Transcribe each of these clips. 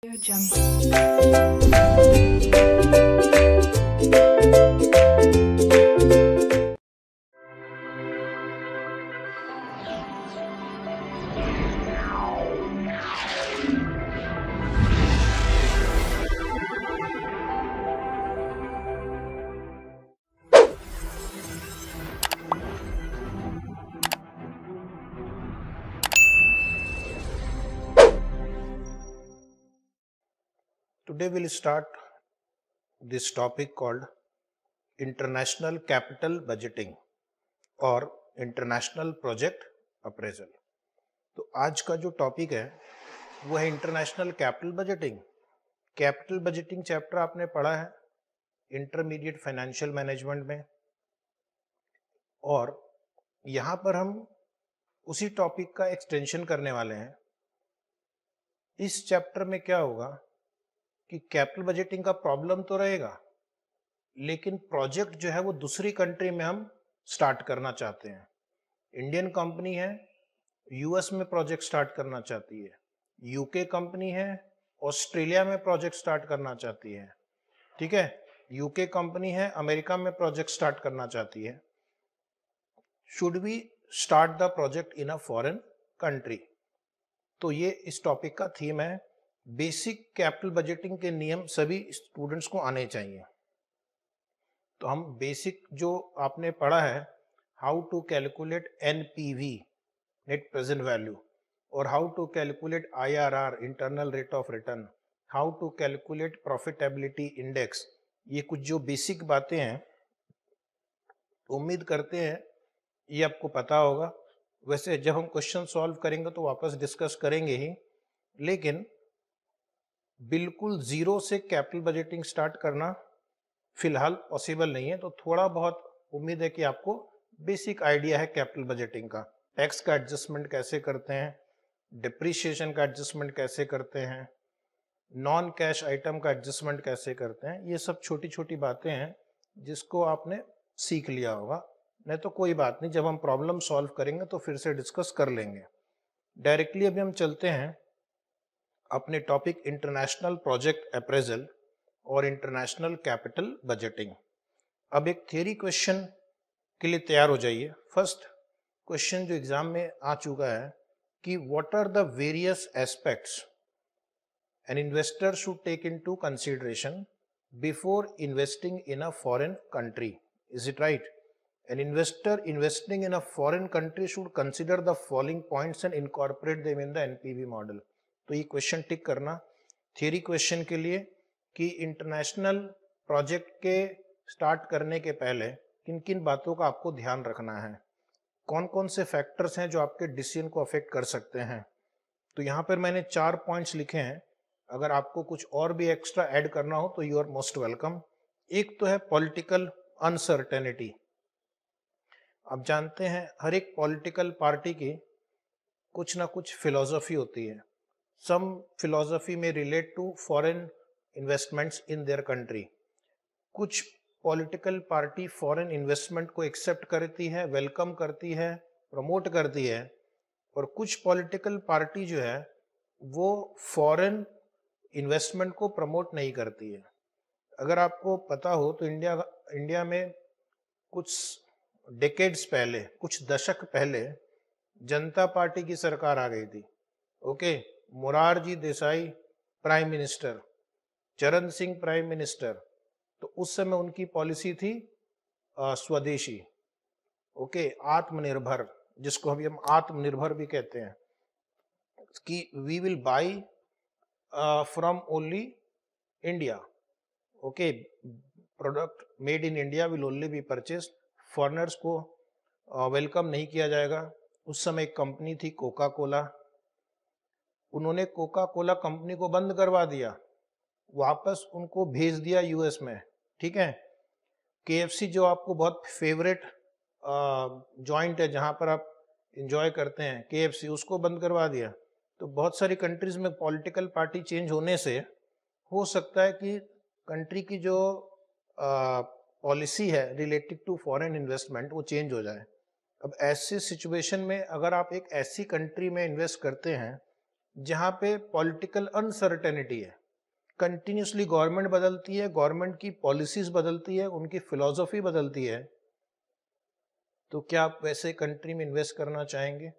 Jungle. Today we'll start this topic called International Capital Budgeting और International Project Appraisal। तो आज का जो टॉपिक है वो है international capital budgeting. Capital budgeting chapter आपने पढ़ा है इंटरमीडिएट फाइनेंशियल मैनेजमेंट में, और यहाँ पर हम उसी टॉपिक का एक्सटेंशन करने वाले हैं। इस चैप्टर में क्या होगा कि कैपिटल बजटिंग का प्रॉब्लम तो रहेगा, लेकिन प्रोजेक्ट जो है वो दूसरी कंट्री में हम स्टार्ट करना चाहते हैं। इंडियन कंपनी है, यूएस में प्रोजेक्ट स्टार्ट करना चाहती है, यूके कंपनी है, ऑस्ट्रेलिया में प्रोजेक्ट स्टार्ट करना चाहती है, ठीक है, यूके कंपनी है, अमेरिका में प्रोजेक्ट स्टार्ट करना चाहती है। Should we start the project in a foreign country? तो ये इस टॉपिक का थीम है। बेसिक कैपिटल बजटिंग के नियम सभी स्टूडेंट्स को आने चाहिए। तो हम बेसिक जो आपने पढ़ा है, how to calculate NPV net present value, और how to calculate IRR internal rate of return, how to calculate profitability index, ये कुछ जो बेसिक बातें हैं उम्मीद करते हैं ये आपको पता होगा। वैसे जब हम क्वेश्चन सॉल्व करेंगे तो वापस डिस्कस करेंगे ही, लेकिन बिल्कुल जीरो से कैपिटल बजटिंग स्टार्ट करना फिलहाल पॉसिबल नहीं है। तो थोड़ा बहुत उम्मीद है कि आपको बेसिक आइडिया है कैपिटल बजटिंग का। टैक्स का एडजस्टमेंट कैसे करते हैं, डिप्रिसिएशन का एडजस्टमेंट कैसे करते हैं, नॉन कैश आइटम का एडजस्टमेंट कैसे करते हैं, ये सब छोटी छोटी बातें हैं जिसको आपने सीख लिया होगा। नहीं तो कोई बात नहीं, जब हम प्रॉब्लम सॉल्व करेंगे तो फिर से डिस्कस कर लेंगे। डायरेक्टली अभी हम चलते हैं अपने टॉपिक इंटरनेशनल प्रोजेक्ट अप्रेजल और इंटरनेशनल कैपिटल बजटिंग। अब एक थ्योरी क्वेश्चन के लिए तैयार हो जाइए। फर्स्ट क्वेश्चन जो एग्जाम में आ चुका है कि what are the various aspects an investor should take into consideration before investing in a foreign country. Is it right? An investor investing in a foreign country should consider the following points and incorporate them in the NPV model। तो ये question टिक करना theory question के लिए कि international project के start करने के पहले किन किन बातों का आपको ध्यान रखना है, कौन कौन से फैक्टर्स हैं जो आपके डिसीजन को अफेक्ट कर सकते हैं। तो यहाँ पर मैंने 4 पॉइंट्स लिखे हैं, अगर आपको कुछ और भी एक्स्ट्रा ऐड करना हो तो यू आर मोस्ट वेलकम। एक तो है पॉलिटिकल अनसर्टेनिटी। आप जानते हैं हर एक पॉलिटिकल पार्टी की कुछ ना कुछ फिलॉसफी होती है। Some philosophy may relate to foreign investments in their country. कुछ पॉलिटिकल पार्टी फॉरेन इन्वेस्टमेंट को एक्सेप्ट करती है, वेलकम करती है, प्रमोट करती है, और कुछ पॉलिटिकल पार्टी जो है वो फॉरेन इन्वेस्टमेंट को प्रमोट नहीं करती है। अगर आपको पता हो तो इंडिया में कुछ डेकेड्स पहले, कुछ दशक पहले जनता पार्टी की सरकार आ गई थी। Okay, Morarji Desai prime minister, चरण सिंह प्राइम मिनिस्टर। तो उस समय उनकी पॉलिसी थी स्वदेशी, ओके, आत्मनिर्भर, जिसको अभी हम आत्मनिर्भर भी कहते हैं, कि we will buy from only India. Okay, product made in India will only be purchased, foreigners को वेलकम नहीं किया जाएगा। उस समय एक कंपनी थी कोका कोला, उन्होंने कोका कोला कंपनी को बंद करवा दिया, वापस उनको भेज दिया यूएस में, ठीक है। केएफसी जो आपको बहुत फेवरेट जॉइंट है जहां पर आप एंजॉय करते हैं केएफसी, उसको बंद करवा दिया। तो बहुत सारी कंट्रीज में पॉलिटिकल पार्टी चेंज होने से हो सकता है कि कंट्री की जो पॉलिसी है रिलेटेड टू फॉरेन इन्वेस्टमेंट वो चेंज हो जाए। अब ऐसी सिचुएशन में अगर आप एक ऐसी कंट्री में इन्वेस्ट करते हैं जहां पे पॉलिटिकल अनसर्टेनिटी है, कंटिन्यूसली गवर्नमेंट बदलती है, गवर्नमेंट की पॉलिसीज बदलती है, उनकी फिलॉसफी बदलती है, तो क्या आप वैसे कंट्री में इन्वेस्ट करना चाहेंगे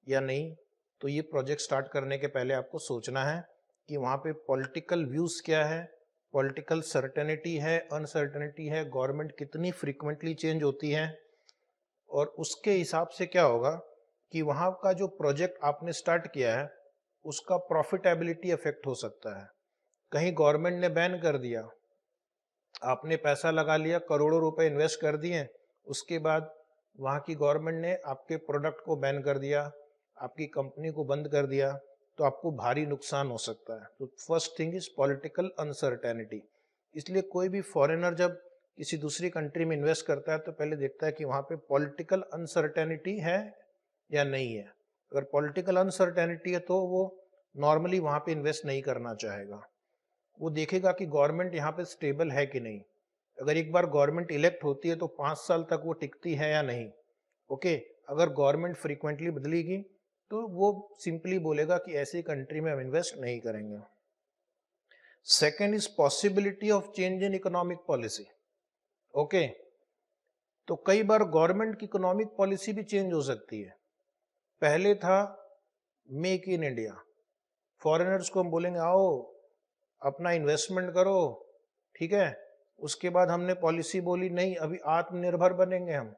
या नहीं? तो ये प्रोजेक्ट स्टार्ट करने के पहले आपको सोचना है कि वहाँ पे पॉलिटिकल व्यूज़ क्या है, पॉलिटिकल सर्टेनिटी है, अनसर्टेनिटी है, गवर्नमेंट कितनी फ्रीक्वेंटली चेंज होती है, और उसके हिसाब से क्या होगा कि वहाँ का जो प्रोजेक्ट आपने स्टार्ट किया है उसका प्रॉफिटेबिलिटी अफेक्ट हो सकता है। कहीं गवर्नमेंट ने बैन कर दिया, आपने पैसा लगा लिया, करोड़ों रुपए इन्वेस्ट कर दिए, उसके बाद वहाँ की गवर्नमेंट ने आपके प्रोडक्ट को बैन कर दिया, आपकी कंपनी को बंद कर दिया, तो आपको भारी नुकसान हो सकता है। तो first thing is political uncertainty. इसलिए कोई भी फॉरेनर जब किसी दूसरी कंट्री में इन्वेस्ट करता है तो पहले देखता है कि वहाँ पे पॉलिटिकल अनसर्टेनिटी है या नहीं है। अगर पॉलिटिकल अनसर्टेनिटी है तो वो नॉर्मली वहाँ पे इन्वेस्ट नहीं करना चाहेगा। वो देखेगा कि गवर्नमेंट यहाँ पे स्टेबल है कि नहीं। अगर एक बार गवर्नमेंट इलेक्ट होती है तो 5 साल तक वो टिकती है या नहीं। ओके, अगर गवर्नमेंट फ्रीक्वेंटली बदलेगी तो वो सिंपली बोलेगा कि ऐसी कंट्री में हम इन्वेस्ट नहीं करेंगे। Second is possibility of change in economic policy. Okay, तो कई बार गवर्नमेंट की इकोनॉमिक पॉलिसी भी चेंज हो सकती है। पहले था मेक इन इंडिया, फॉरेनर्स को हम बोलेंगे आओ अपना इन्वेस्टमेंट करो, ठीक है। उसके बाद हमने पॉलिसी बोली नहीं, अभी आत्मनिर्भर बनेंगे, हम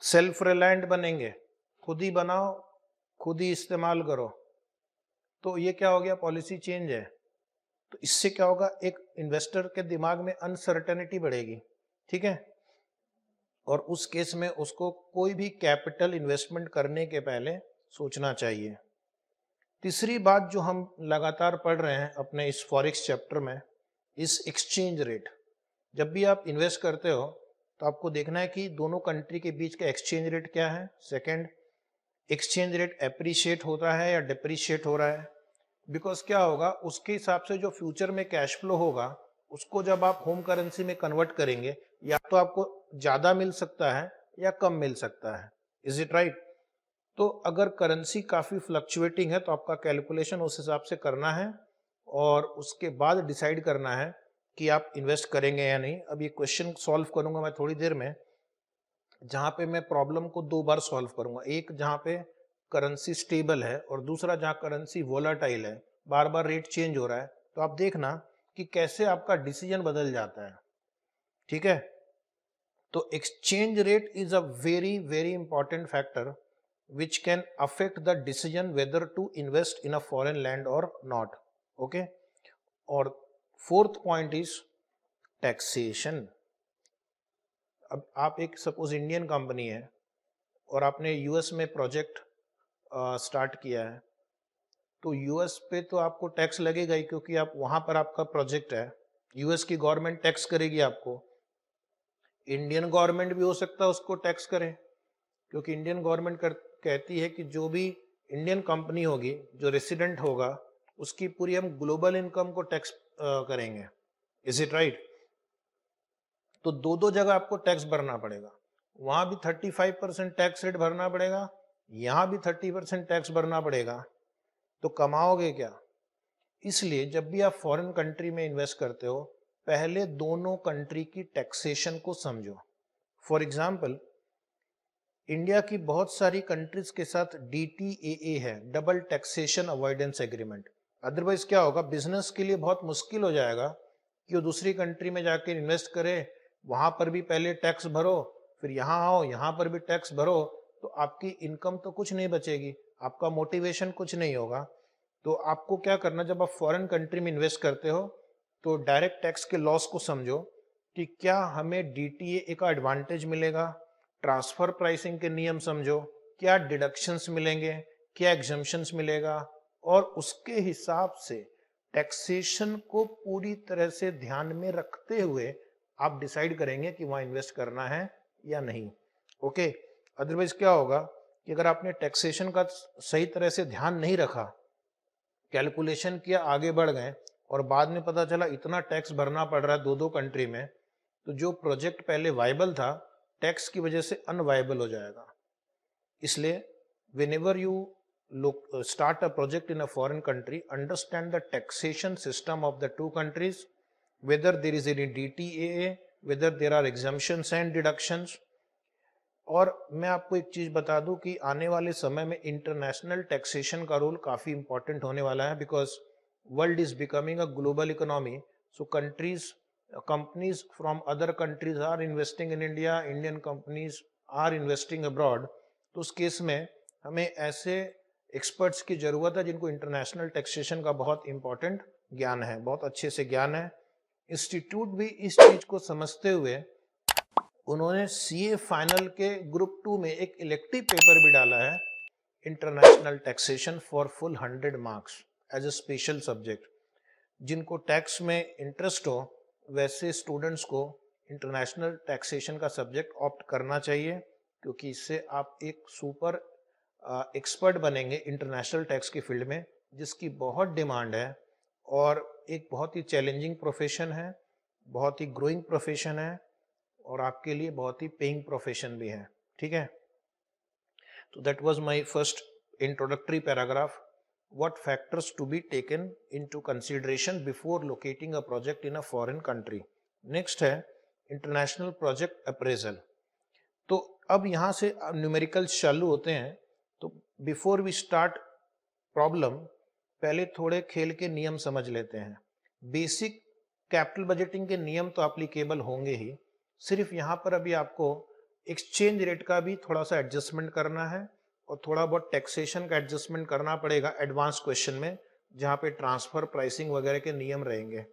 सेल्फ रिलायंट बनेंगे, खुद ही बनाओ खुद ही इस्तेमाल करो। तो ये क्या हो गया, पॉलिसी चेंज है। तो इससे क्या होगा, एक इन्वेस्टर के दिमाग में अनसर्टेनिटी बढ़ेगी, ठीक है। और उस केस में उसको कोई भी कैपिटल इन्वेस्टमेंट करने के पहले सोचना चाहिए। तीसरी बात जो हम लगातार पढ़ रहे हैं अपने इस फॉरेक्स चैप्टर में, इस एक्सचेंज रेट। जब भी आप इन्वेस्ट करते हो तो आपको देखना है कि दोनों कंट्री के बीच का एक्सचेंज रेट क्या है। सेकंड, एक्सचेंज रेट एप्रिशिएट होता है या डिप्रिशिएट हो रहा है। बिकॉज क्या होगा, उसके हिसाब से जो फ्यूचर में कैश फ्लो होगा उसको जब आप होम करेंसी में कन्वर्ट करेंगे, या तो आपको ज्यादा मिल सकता है या कम मिल सकता है। Is it right? तो अगर करेंसी काफी फ्लक्चुएटिंग है तो आपका कैलकुलेशन उस हिसाब से करना है और उसके बाद डिसाइड करना है कि आप इन्वेस्ट करेंगे या नहीं। अब ये क्वेश्चन सॉल्व करूंगा मैं थोड़ी देर में, जहां पे मैं प्रॉब्लम को 2 बार सॉल्व करूंगा। एक जहां पे करेंसी स्टेबल है और दूसरा जहां करेंसी वोलाटाइल है, बार बार रेट चेंज हो रहा है। तो आप देखना कि कैसे आपका डिसीजन बदल जाता है, ठीक है। तो exchange rate is a very very important factor which can affect the decision whether to invest in a foreign land or not. Okay, और फोर्थ पॉइंट इज टैक्सेशन। अब आप एक सपोज इंडियन कंपनी है और आपने यूएस में project start किया है, तो यूएस पे तो आपको टैक्स लगेगा ही, क्योंकि आप वहां पर आपका प्रोजेक्ट है। यूएस की गवर्नमेंट टैक्स करेगी आपको, इंडियन गवर्नमेंट भी हो सकता है उसको टैक्स करे, क्योंकि इंडियन गवर्नमेंट कहती है कि जो भी इंडियन कंपनी होगी, जो रेसिडेंट होगा, उसकी पूरी हम ग्लोबल इनकम को टैक्स करेंगे। Is it right? तो दो दो जगह आपको टैक्स भरना पड़ेगा। वहां भी 35% टैक्स रेट भरना पड़ेगा, यहाँ भी 30% टैक्स भरना पड़ेगा। तो कमाओगे क्या? इसलिए जब भी आप फॉरेन कंट्री में इन्वेस्ट करते हो, पहले दोनों कंट्री की टैक्सेशन को समझो। फॉर एग्जाम्पल, इंडिया की बहुत सारी कंट्रीज के साथ DTAA है, double taxation avoidance agreement. Otherwise क्या होगा, बिजनेस के लिए बहुत मुश्किल हो जाएगा कि वो दूसरी कंट्री में जाके इन्वेस्ट करे, वहां पर भी पहले टैक्स भरो, फिर यहाँ आओ यहाँ पर भी टैक्स भरो, तो आपकी इनकम तो कुछ नहीं बचेगी, आपका मोटिवेशन कुछ नहीं होगा। तो आपको क्या करना, जब आप फॉरेन कंट्री में इन्वेस्ट करते हो तो डायरेक्ट टैक्स के लॉस को समझो कि क्या हमें DTA का एडवांटेज मिलेगा, ट्रांसफर प्राइसिंग के नियम समझो, क्या डिडक्शंस मिलेंगे, क्या एग्जम्पशंस मिलेगा, और उसके हिसाब से टैक्सेशन को पूरी तरह से ध्यान में रखते हुए आप डिसाइड करेंगे कि वहां इन्वेस्ट करना है या नहीं। ओके, अदरवाइज क्या होगा कि अगर आपने टैक्सेशन का सही तरह से ध्यान नहीं रखा, कैलकुलेशन किया, आगे बढ़ गए और बाद में पता चला इतना टैक्स भरना पड़ रहा है दो दो कंट्री में, तो जो प्रोजेक्ट पहले वायबल था टैक्स की वजह से अनवायबल हो जाएगा। इसलिए whenever you start a project in a foreign country, understand the taxation system of the two countries, whether there is any DTA, whether there are exemptions and deductions. और मैं आपको एक चीज बता दूं कि आने वाले समय में इंटरनेशनल टैक्सेशन का रोल काफी इंपॉर्टेंट होने वाला है, because world is becoming a global economy. So companies from other countries are investing in India, Indian companies are investing abroad. तो उस केस में हमें ऐसे एक्सपर्ट्स की जरूरत है जिनको इंटरनेशनल टैक्सेशन का बहुत इंपॉर्टेंट ज्ञान है, बहुत अच्छे से ज्ञान है. इंस्टीट्यूट भी इस चीज को समझते हुए उन्होंने सीए फाइनल के ग्रुप 2 में एक इलेक्टिव पेपर भी डाला है, international taxation for full 100 marks as a special subject. जिनको टैक्स में इंटरेस्ट हो वैसे स्टूडेंट्स को इंटरनेशनल टैक्सेशन का सब्जेक्ट ऑप्ट करना चाहिए, क्योंकि इससे आप एक सुपर एक्सपर्ट बनेंगे इंटरनेशनल टैक्स की फील्ड में, जिसकी बहुत डिमांड है और एक बहुत ही चैलेंजिंग प्रोफेशन है, बहुत ही ग्रोइंग प्रोफेशन है और आपके लिए बहुत ही पेइंग प्रोफेशन भी है. ठीक है, तो that was my first introductory paragraph. What factors to be taken into consideration before locating a project in a foreign country. Next है इंटरनेशनल प्रोजेक्ट अप्रेजल. तो अब यहाँ से न्यूमेरिकल्स चालू होते हैं. तो बिफोर वी स्टार्ट प्रॉब्लम, पहले थोड़े खेल के नियम समझ लेते हैं. बेसिक कैपिटल बजटिंग के नियम तो एप्लीकेबल होंगे ही, सिर्फ यहाँ पर अभी आपको एक्सचेंज रेट का भी थोड़ा सा एडजस्टमेंट करना है और थोड़ा बहुत टैक्सेशन का एडजस्टमेंट करना पड़ेगा एडवांस क्वेश्चन में, जहाँ पे ट्रांसफर प्राइसिंग वगैरह के नियम रहेंगे.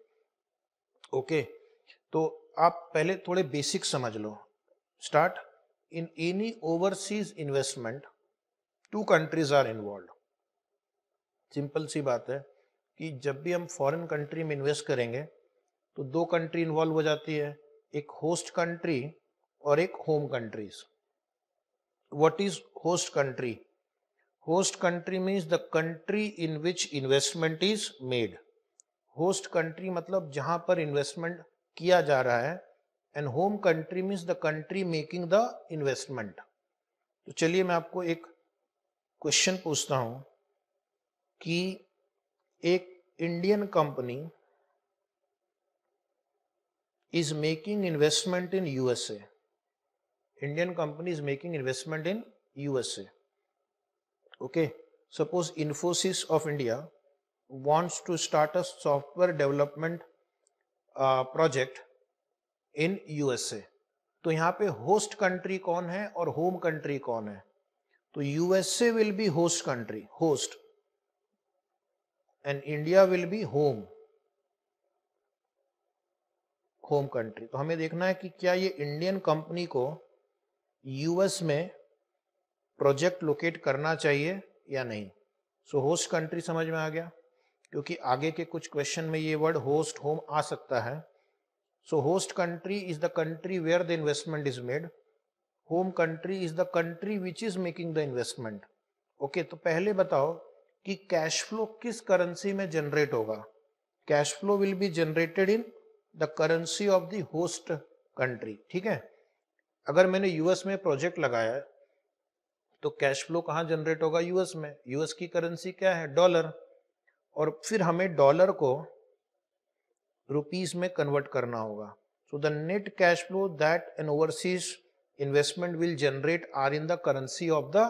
ओके, तो आप पहले थोड़े बेसिक समझ लो. Start. In any overseas investment two countries are involve. Simple सी बात है कि जब भी हम फॉरेन कंट्री में इन्वेस्ट करेंगे तो दो कंट्री इन्वॉल्व हो जाती है, एक होस्ट कंट्री और एक home countries. What is host country? Host country means the country in which investment is made. Host country मतलब जहां पर इन्वेस्टमेंट किया जा रहा है, and home country means the country making the investment. तो चलिए मैं आपको एक क्वेश्चन पूछता हूं कि एक Indian company is making investment in USA. Indian company is making investment in USA. Okay, suppose Infosys of India wants to start a software development project in USA. तो यहाँ पे होस्ट कंट्री कौन है और होम कंट्री कौन है? तो USA will be host country, host, and India will be home country. तो हमें देखना है कि क्या ये इंडियन कंपनी को यूएस में प्रोजेक्ट लोकेट करना चाहिए या नहीं. सो होस्ट कंट्री समझ में आ गया, क्योंकि आगे के कुछ क्वेश्चन में ये वर्ड होस्ट होम आ सकता है. So host country is the country where the investment is made. Home country is the country which is making the investment. Okay, तो पहले बताओ कि कैश फ्लो किस करेंसी में जनरेट होगा. Cash flow will be generated in the currency of the host country. ठीक है, अगर मैंने यूएस में प्रोजेक्ट लगाया है तो कैश फ्लो कहाँ जनरेट होगा? यूएस में. यूएस की करेंसी क्या है? डॉलर. और फिर हमें डॉलर को रुपीस में कन्वर्ट करना होगा. So the net cash flow that an overseas investment will generate are in the currency of the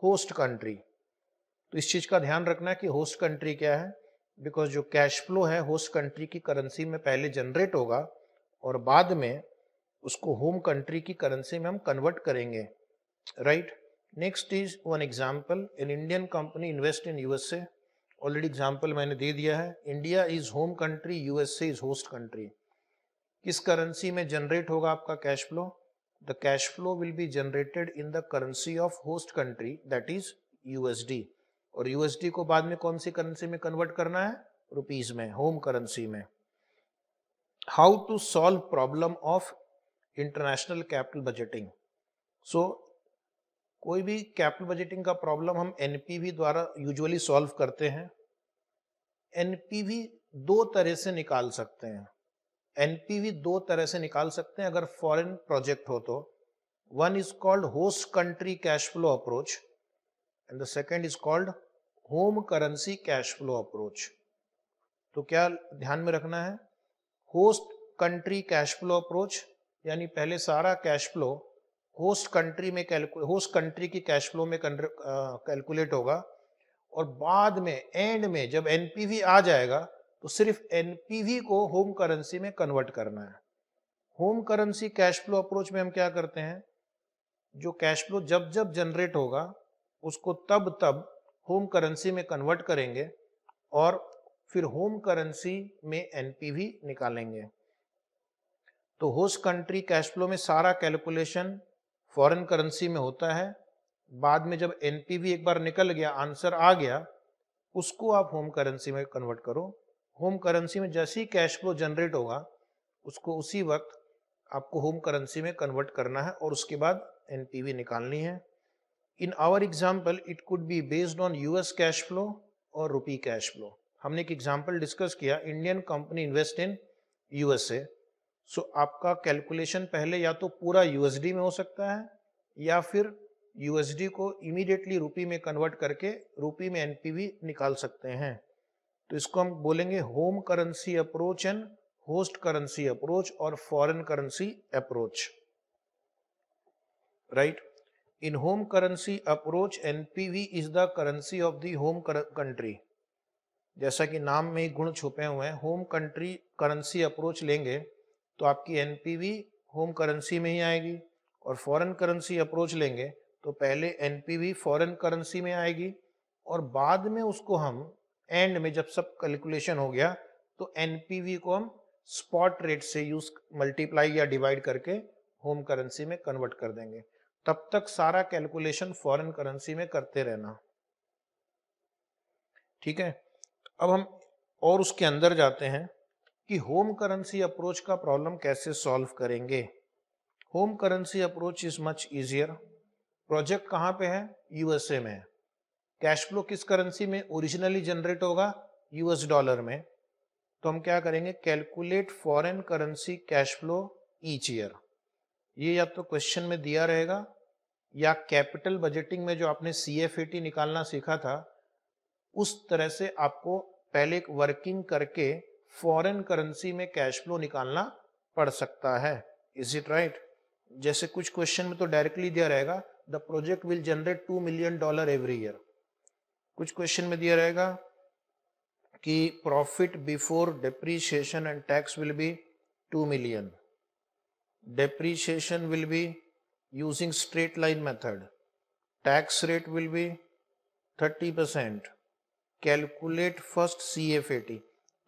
host country. तो इस चीज का ध्यान रखना है कि होस्ट कंट्री क्या है, बिकॉज जो कैश फ्लो है होस्ट कंट्री की करेंसी में पहले जनरेट होगा और बाद में उसको होम कंट्री की करेंसी में हम कन्वर्ट करेंगे. Right. Next is one example. N Indian company invest in USA. Already example मैंने दे दिया है. India is home country, USA is host country. किस करेंसी में जनरेट होगा आपका cash flow? The cash flow will be generated in the currency of host country, that is USD. और USD को बाद में कौन सी करेंसी में कन्वर्ट करना है? रुपीस में, होम करेंसी में. How to solve problem of international capital budgeting. So कोई भी कैपिटल बजटिंग का प्रॉब्लम हम एनपीवी द्वारा यूजुअली सॉल्व करते हैं. एनपीवी दो तरह से निकाल सकते हैं. एनपीवी दो तरह से निकाल सकते हैं अगर फॉरेन प्रोजेक्ट हो तो. One is called host country cash flow approach and the second is called home currency cash flow approach. तो क्या ध्यान में रखना है, host country cash flow approach, यानी पहले सारा कैश फ्लो होस्ट कंट्री में होस्ट कंट्री की कैश फ्लो में कैलकुलेट होगा, और बाद में एंड में जब एनपीवी आ जाएगा तो सिर्फ एनपीवी को होम करेंसी में कन्वर्ट करना है। Home currency cash flow approach में हम क्या करते हैं, जो कैश फ्लो जब जब जनरेट होगा उसको तब तब होम करेंसी में कन्वर्ट करेंगे और फिर होम करेंसी में एनपीवी निकालेंगे। तो होस्ट कंट्री कैश फ्लो में सारा कैलकुलेशन फॉरेन करेंसी में होता है। बाद में जब एनपीवी एक बार निकल गया, आंसर आ गया, उसको आप होम करेंसी में कन्वर्ट करो। होम करेंसी में जैसे ही कैश फ्लो जनरेट होगा उसको उसी वक्त आपको होम करेंसी में कन्वर्ट करना है और उसके बाद एनपीवी निकालनी है। In our example it could be based on US cash flow और रुपी कैश फ्लो। हमने एक एग्जाम्पल डिस्कस किया, Indian company invest in USA. So आपका कैलकुलेशन पहले या तो पूरा यूएसडी में हो सकता है या फिर यूएसडी को इमीडिएटली रुपी में कन्वर्ट करके रुपी में एनपीवी निकाल सकते हैं। तो इसको हम बोलेंगे home currency approach and host currency approach और foreign currency approach, right. In home currency approach NPV is the currency of the home country. जैसा कि नाम में ही गुण छुपे हुए हैं, होम कंट्री करेंसी अप्रोच लेंगे तो आपकी एनपीवी होम करेंसी में ही आएगी, और फॉरेन करेंसी अप्रोच लेंगे तो पहले एनपीवी फॉरेन करेंसी में आएगी और बाद में उसको हम एंड में जब सब कैलकुलेशन हो गया तो एनपीवी को हम स्पॉट रेट से यूज मल्टीप्लाई या डिवाइड करके होम करेंसी में कन्वर्ट कर देंगे। तब तक सारा कैलकुलेशन फॉरेन करेंसी में करते रहना, ठीक है। अब हम और उसके अंदर जाते हैं कि होम करेंसी अप्रोच का प्रॉब्लम कैसे सॉल्व करेंगे। Home currency approach is much easier. Project कहाँ पे है, यूएसए में। कैश फ्लो किस करेंसी में ओरिजिनली जनरेट होगा, यूएस डॉलर में। तो हम क्या करेंगे, calculate foreign currency cash flow each year. ये या तो क्वेश्चन में दिया रहेगा या कैपिटल बजटिंग में जो आपने सीएफएटी निकालना सीखा था उस तरह से आपको पहले एक वर्किंग करके फॉरेन करेंसी में कैश फ्लो निकालना पड़ सकता है। Is it right? जैसे कुछ क्वेश्चन में तो डायरेक्टली दिया रहेगा the project will generate $2 million every year. कुछ क्वेश्चन में दिया रहेगा कि profit before depreciation and tax will be 2 million, depreciation will be using straight line method, tax rate will be 30%, calculate first CFAT।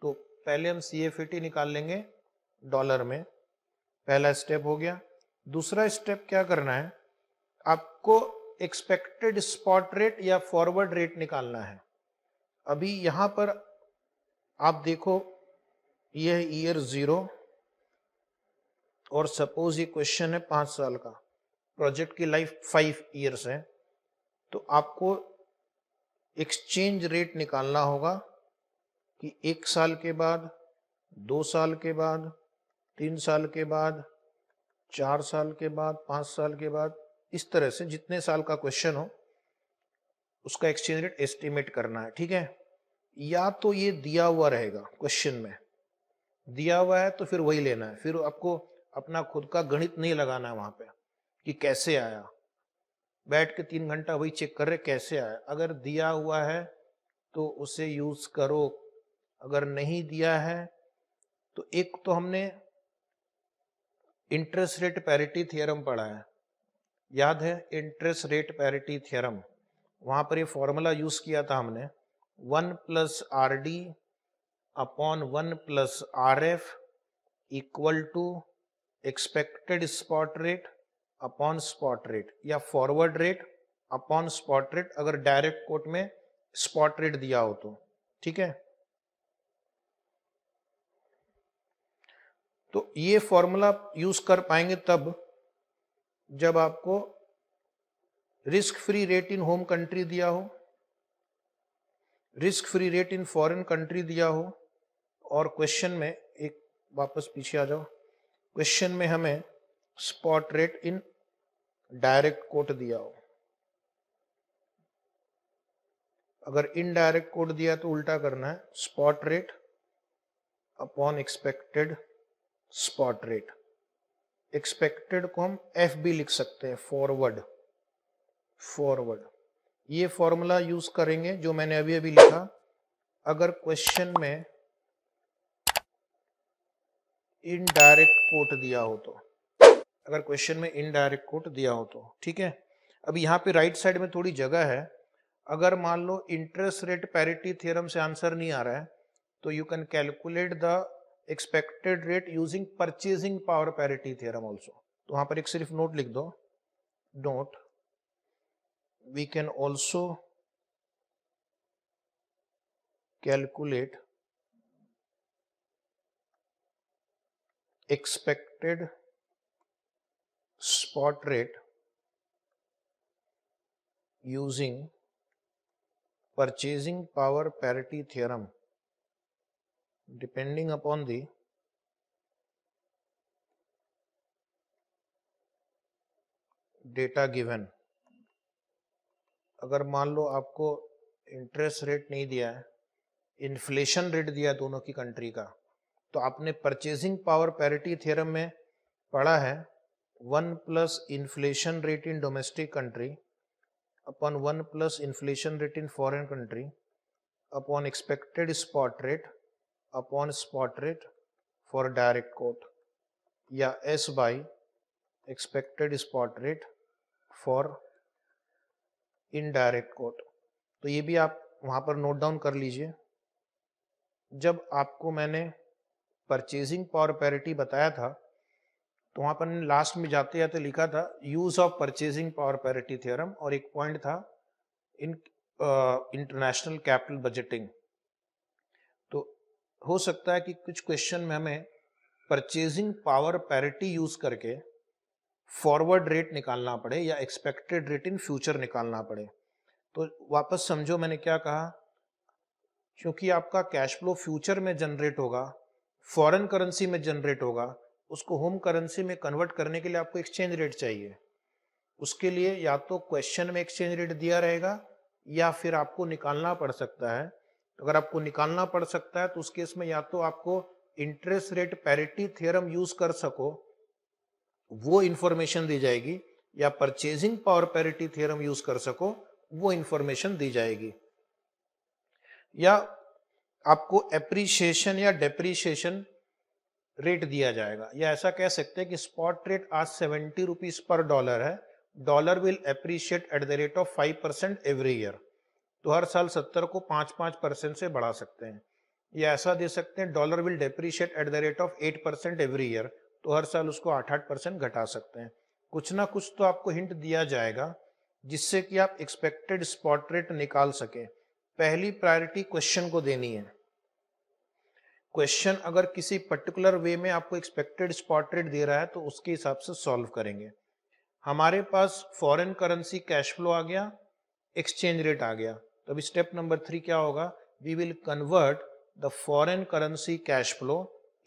तो पहले हम CFAT निकाल लेंगे डॉलर में, पहला स्टेप हो गया। दूसरा स्टेप क्या करना है, आपको एक्सपेक्टेड स्पॉट रेट या फॉरवर्ड रेट निकालना है। अभी यहां पर आप देखो यह ईयर 0 और सपोज ये क्वेश्चन है 5 साल का, प्रोजेक्ट की लाइफ 5 इयर्स है, तो आपको एक्सचेंज रेट निकालना होगा कि 1 साल के बाद, 2 साल के बाद, 3 साल के बाद, 4 साल के बाद, 5 साल के बाद, इस तरह से जितने साल का क्वेश्चन हो उसका एक्सचेंज रेट एस्टिमेट करना है, ठीक है। या तो ये दिया हुआ रहेगा, क्वेश्चन में दिया हुआ है तो फिर वही लेना है, फिर आपको अपना खुद का गणित नहीं लगाना है वहां पे कि कैसे आया, बैठ के 3 घंटा वही चेक कर रहे कैसे आया। अगर दिया हुआ है तो उसे यूज करो, अगर नहीं दिया है तो एक तो हमने इंटरेस्ट रेट पैरिटी थ्योरम पढ़ा है, याद है इंटरेस्ट रेट पैरिटी थ्योरम, वहां पर ये फॉर्मूला यूज किया था हमने, 1 + RD upon 1 + RF equal to expected spot rate upon spot rate या forward rate upon spot rate, अगर डायरेक्ट कोट में स्पॉट रेट दिया हो तो, ठीक है। तो ये फॉर्मूला यूज कर पाएंगे तब जब आपको risk free rate in home country दिया हो, risk free rate in foreign country दिया हो, और क्वेश्चन में एक वापस पीछे आ जाओ, क्वेश्चन में हमें spot rate in direct quote दिया हो। अगर इनडायरेक्ट कोट दिया तो उल्टा करना है, spot rate upon expected spot rate. Expected को हम एफ भी लिख सकते हैं, फॉरवर्ड। ये फॉर्मूला यूज करेंगे जो मैंने अभी अभी लिखा। अगर क्वेश्चन में इनडायरेक्ट कोट दिया हो तो, अगर क्वेश्चन में इनडायरेक्ट कोट दिया हो तो, ठीक है। अब यहाँ पे राइट साइड में थोड़ी जगह है। अगर मान लो इंटरेस्ट रेट पैरिटी थ्योरम से आंसर नहीं आ रहा है तो you can calculate the expected rate using purchasing power parity theorem also. तो वहां पर एक सिर्फ नोट लिख दो, note we can also calculate expected spot rate using purchasing power parity theorem depending upon the data given। अगर मान लो आपको इंटरेस्ट रेट नहीं दिया है, इन्फ्लेशन रेट दिया है दोनों की कंट्री का, तो आपने परचेजिंग पावर पैरिटी थ्योरम में पढ़ा है 1 plus inflation rate in domestic country upon 1 plus inflation rate in foreign country upon expected spot rate upon spot rate for direct quote, या S by expected spot rate for indirect quote. तो ये भी आप वहां पर note down कर लीजिए। जब आपको मैंने परचेजिंग पावर पैरिटी बताया था तो वहां पर लास्ट में जाते जाते लिखा था use of purchasing power parity theorem, और एक पॉइंट था इन इंटरनेशनल कैपिटल बजटिंग। तो हो सकता है कि कुछ क्वेश्चन में हमें परचेजिंग पावर पैरिटी यूज करके फॉरवर्ड रेट निकालना पड़े या एक्सपेक्टेड रेट इन फ्यूचर निकालना पड़े। तो वापस समझो मैंने क्या कहा, क्योंकि आपका कैश फ्लो फ्यूचर में जनरेट होगा, फॉरेन करेंसी में जनरेट होगा, उसको होम करेंसी में कन्वर्ट करने के लिए आपको एक्सचेंज रेट चाहिए। उसके लिए या तो क्वेश्चन में एक्सचेंज रेट दिया रहेगा या फिर आपको निकालना पड़ सकता है। तो अगर आपको निकालना पड़ सकता है तो उस केस में या तो आपको interest rate parity theorem use कर सको, वो इंफॉर्मेशन दी जाएगी, या purchasing power parity theorem use कर सको, वो इंफॉर्मेशन दी जाएगी। या आपको एप्रिसिएशन या डेप्रिसिएशन रेट दिया जाएगा, या ऐसा कह सकते हैं कि स्पॉट रेट आज 70 रुपीज पर डॉलर है, dollar will appreciate eight the rate of 5% every year. तो हर साल 70 को 5-5% से बढ़ा सकते हैं। या ऐसा दे सकते हैं dollar will depreciate eight the rate of 8% every year, तो हर साल उसको 8-8% घटा सकते हैं। कुछ ना कुछ तो आपको हिंट दिया जाएगा जिससे कि आप एक्सपेक्टेड स्पॉट रेट निकाल सके। पहली प्रायोरिटी क्वेश्चन को देनी है। क्वेश्चन अगर किसी पर्टिकुलर वे में आपको एक्सपेक्टेड स्पॉट रेट दे रहा है तो उसके हिसाब से सॉल्व करेंगे। हमारे पास फॉरेन करेंसी कैश फ्लो आ गया, एक्सचेंज रेट आ गया, तो अभी स्टेप नंबर 3 क्या होगा, we will convert the foreign currency cash flow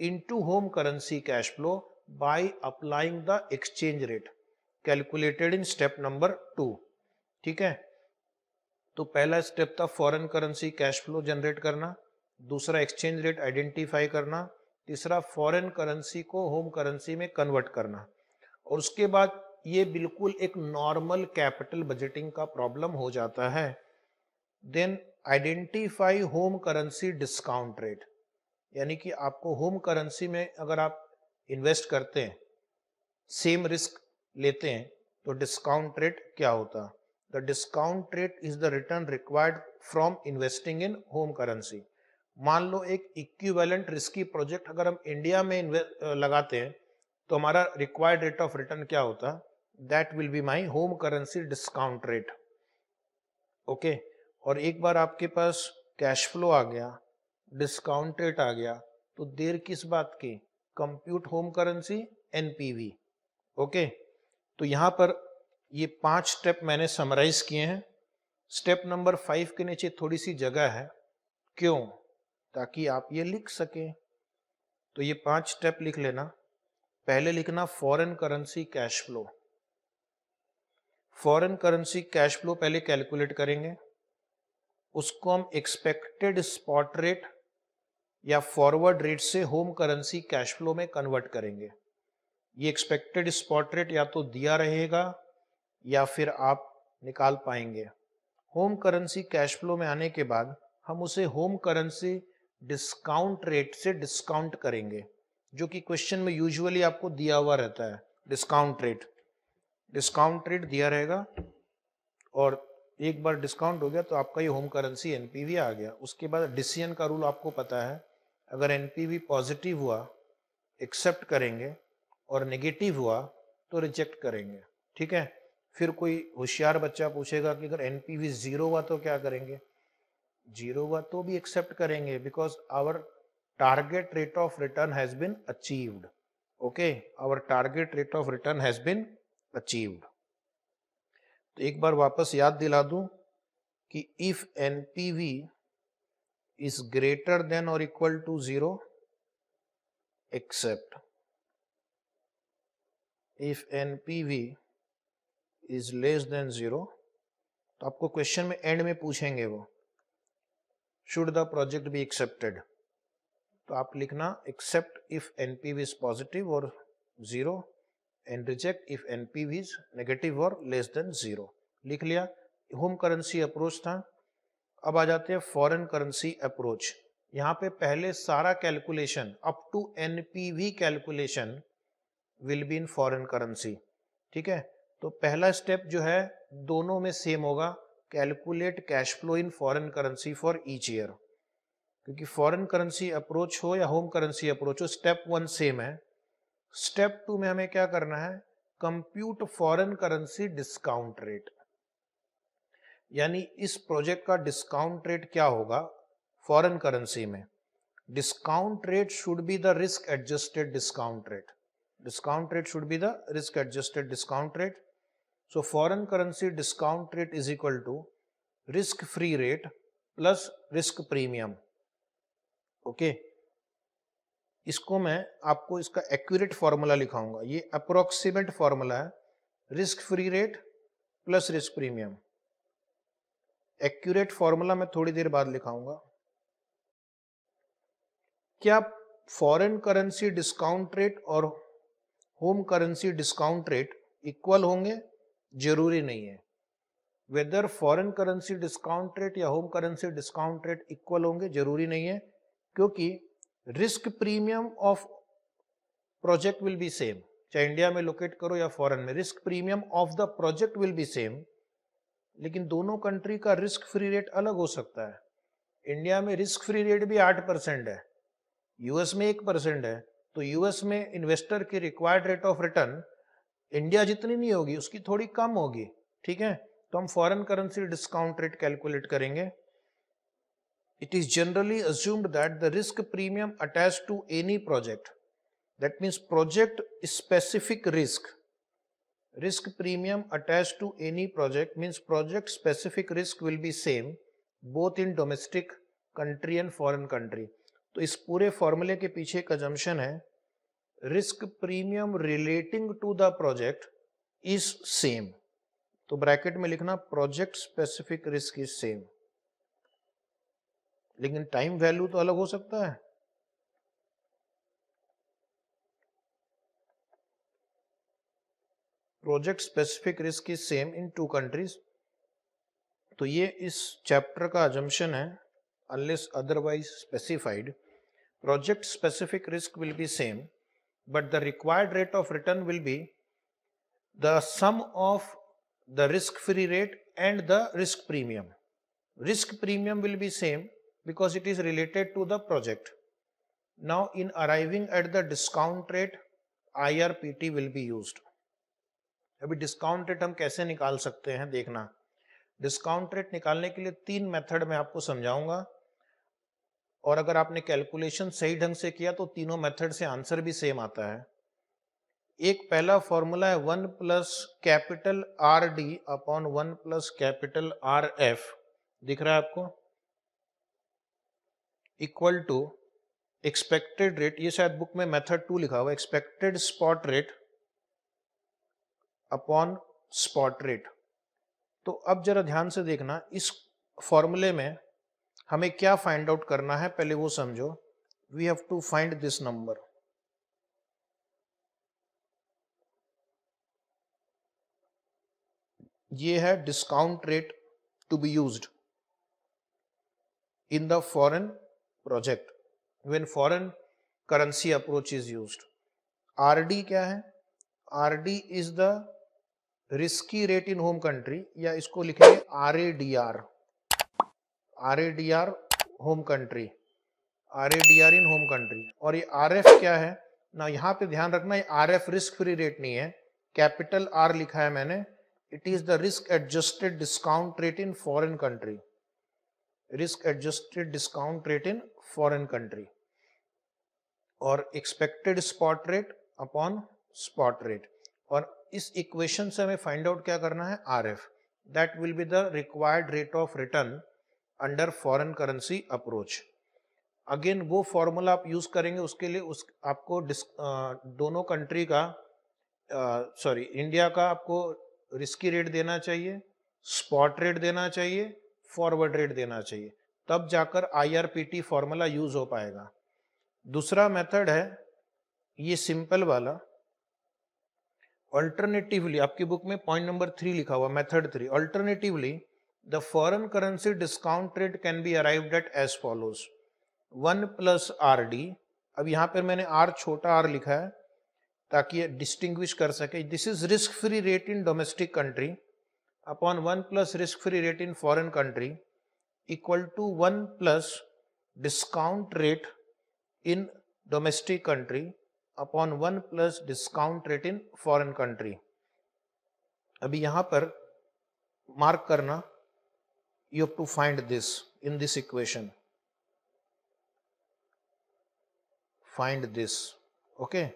into home currency cash flow by applying the exchange rate calculated in step number 2। ठीक है, तो पहला स्टेप था foreign currency cash flow generate करना, दूसरा एक्सचेंज रेट आइडेंटिफाई करना, तीसरा foreign currency को होम करेंसी में कन्वर्ट करना। और उसके बाद ये बिल्कुल एक नॉर्मल कैपिटल बजटिंग का प्रॉब्लम हो जाता है। Then identify home currency discount rate, यानी कि आपको होम करेंसी में अगर आप इन्वेस्ट करते हैं, सेम रिस्क लेते हैं, तो डिस्काउंट रेट क्या होता। The discount rate is the return required from investing in home currency. मान लो एक इक्विवेलेंट रिस्की प्रोजेक्ट अगर हम इंडिया में लगाते हैं तो हमारा रिक्वायर्ड रेट ऑफ रिटर्न क्या होता, that will be my home currency discount rate. Okay, और एक बार आपके पास कैश फ्लो आ गया, डिस्काउंट रेट आ गया, तो देर किस बात की, compute home currency NPV. Okay, तो यहां पर ये 5 स्टेप मैंने समराइज किए हैं। स्टेप नंबर 5 के नीचे थोड़ी सी जगह है, क्यों, ताकि आप ये लिख सकें। तो ये 5 स्टेप लिख लेना। पहले लिखना foreign currency cash flow. Foreign currency cash flow पहले कैलकुलेट करेंगे। उसको हम एक्सपेक्टेड स्पॉट रेट या फॉरवर्ड रेट से होम करेंसी कैश फ्लो में कन्वर्ट करेंगे। ये एक्सपेक्टेड स्पॉट रेट या तो दिया रहेगा या फिर आप निकाल पाएंगे। होम करेंसी कैश फ्लो में आने के बाद हम उसे होम करेंसी डिस्काउंट रेट से डिस्काउंट करेंगे, जो कि क्वेश्चन में यूजुअली आपको दिया हुआ रहता है। डिस्काउंट रेट दिया रहेगा और एक बार डिस्काउंट हो गया तो आपका ये होम करेंसी एनपीवी आ गया। उसके बाद डिसीजन का रूल आपको पता है, अगर एनपीवी पॉजिटिव हुआ एक्सेप्ट करेंगे और नेगेटिव हुआ तो रिजेक्ट करेंगे। ठीक है, फिर कोई होशियार बच्चा पूछेगा कि अगर एनपीवी 0 हुआ तो क्या करेंगे? 0 हुआ तो भी एक्सेप्ट करेंगे, because our target rate of return has been achieved. Okay, our target rate of return has been achieved. तो एक बार वापस याद दिला दूं कि if NPV is greater than और equal to 0 accept, if NPV is less than 0 तो आपको क्वेश्चन में एंड में पूछेंगे वो should the project be accepted, तो आप लिखना accept if NPV is positive और 0 and reject if NPV is negative और लेस देन 0। लिख लिया। होम करेंसी अप्रोच था। अब आ जाते हैं फॉरेन करेंसी अप्रोच। यहाँ पे पहले सारा calculation up to NPV calculation will be in foreign currency. ठीक है, तो पहला स्टेप जो है दोनों में सेम होगा, calculate cash flow in foreign currency for each year. क्योंकि फॉरेन करेंसी अप्रोच हो या होम करेंसी अप्रोच हो, स्टेप 1 सेम है। स्टेप 2 में हमें क्या करना है? Compute foreign currency discount rate, यानी इस प्रोजेक्ट का डिस्काउंट रेट क्या होगा फॉरेन करेंसी में। Discount rate should be the risk adjusted discount rate. Discount rate should be the risk adjusted discount rate. So foreign currency discount rate is equal to risk free rate plus risk premium. Okay, इसको मैं आपको इसका accurate formula लिखाऊंगा। ये approximate formula है, risk free rate plus risk premium. Accurate formula मैं थोड़ी देर बाद लिखाऊंगा। क्या फॉरेन करेंसी डिस्काउंट रेट और home currency discount rate equal होंगे? जरूरी नहीं है। Whether foreign currency discount rate या home currency discount rate equal होंगे जरूरी नहीं है, क्योंकि risk premium of project will be same. चाहे इंडिया में लोकेट करो या फॉरेन में, risk premium of the project will be same, लेकिन दोनों कंट्री का रिस्क फ्री रेट अलग हो सकता है। इंडिया में रिस्क फ्री रेट भी 8% है, यूएस में 1% है। तो यूएस में इन्वेस्टर की required rate of return India जितनी नहीं होगी, उसकी थोड़ी कम होगी। ठीक है, तो हम foreign currency discount rate calculate करेंगे। It is generally assumed that the risk premium attached to any project, that means project specific risk premium attached to any project means project specific risk will be same both in domestic country and foreign country। तो इस पूरे फॉर्मूले के पीछे एक assumption है, risk premium relating to the project is same. तो bracket में लिखना project specific risk is same, लेकिन टाइम वैल्यू तो अलग हो सकता है। Project specific risk is same in 2 countries. तो ये इस चैप्टर का अजम्पशन है, unless otherwise specified. Project specific risk will be same, but the required rate of return will be the sum of the risk free rate and the risk premium. Risk premium will be same because it is related to the project. Now in arriving at the discount rate, IRPT will be used. अभी discount rate हम कैसे निकाल सकते हैं देखना। Discount rate निकालने के लिए 3 मेथड मैं आपको समझाऊंगा, और अगर आपने कैलकुलेशन सही ढंग से किया तो तीनों मेथड से आंसर भी सेम आता है। एक पहला फॉर्मूला है 1 plus capital R D upon 1 plus capital R F, दिख रहा है आपको, इक्वल टू एक्सपेक्टेड रेट, ये शायद बुक में मेथड 2 लिखा हुआ है, expected spot rate upon spot rate. तो अब जरा ध्यान से देखना, इस फॉर्मूले में हमें क्या फाइंड आउट करना है पहले वो समझो। We have to find this number. ये है discount rate to be used in the foreign project when foreign currency approach is used। RD क्या है? RD is the risky rate in home country, या इसको लिखेंगे RADR, RADR home country, RADR in home country। और ये RF क्या है ना, यहाँ पे ध्यान रखना, ये RF रिस्क फ्री रेट नहीं है, कैपिटल R लिखा है मैंने। It is the risk adjusted discount rate in foreign country, risk adjusted discount rate in foreign country, और expected spot rate upon spot rate. और इस इक्वेशन से हमें फाइंड आउट क्या करना है? RF, that will be the required rate of return under foreign currency approach. Again वो formula आप यूज करेंगे, उसके लिए आपको दोनों कंट्री का इंडिया का आपको रिस्की रेट देना चाहिए, स्पॉट रेट देना चाहिए, फॉरवर्ड रेट देना चाहिए, तब जाकर IRPT फॉर्मूला यूज हो पाएगा। दूसरा मेथड है ये सिंपल वाला, अल्टरनेटिवली, आपकी बुक में पॉइंट नंबर 3 लिखा हुआ, method 3, alternatively the foreign currency discount rate can be arrived at as follows 1 plus RD। अब यहाँ पर मैंने R छोटा r लिखा है ताकि ये डिस्टिंग्विश कर सके। This is risk free rate in domestic country upon 1 plus risk free rate in foreign country equal to 1 plus discount rate in domestic country upon 1 plus discount rate in foreign country. अभी यहां पर mark करना, you have to find this in this equation, find this. Okay,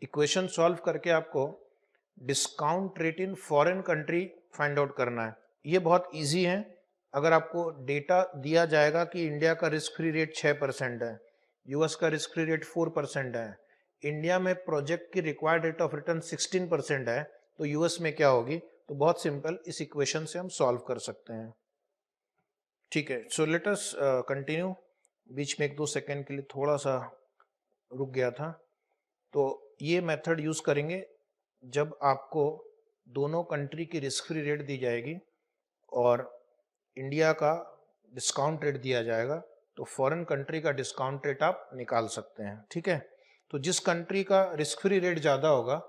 equation solve करके आपको discount rate in foreign country find out करना है। ये बहुत इजी है। अगर आपको डेटा दिया जाएगा कि इंडिया का रिस्क फ्री रेट 6% है, यूएस का रिस्क फ्री रेट 4% है, इंडिया में प्रोजेक्ट की रिक्वायर्ड रेट ऑफ रिटर्न 16% है, तो यूएस में क्या होगी? तो बहुत सिंपल, इस इक्वेशन से हम सॉल्व कर सकते हैं। ठीक है, सो लेट अस कंटिन्यू। बीच में 1-2 सेकेंड के लिए थोड़ा सा रुक गया था। तो ये मेथड यूज करेंगे जब आपको दोनों कंट्री की रिस्क फ्री रेट दी जाएगी और इंडिया का डिस्काउंट रेट दिया जाएगा, तो फॉरेन कंट्री का डिस्काउंट रेट आप निकाल सकते हैं। ठीक है, तो जिस कंट्री का रिस्क फ्री रेट ज़्यादा होगा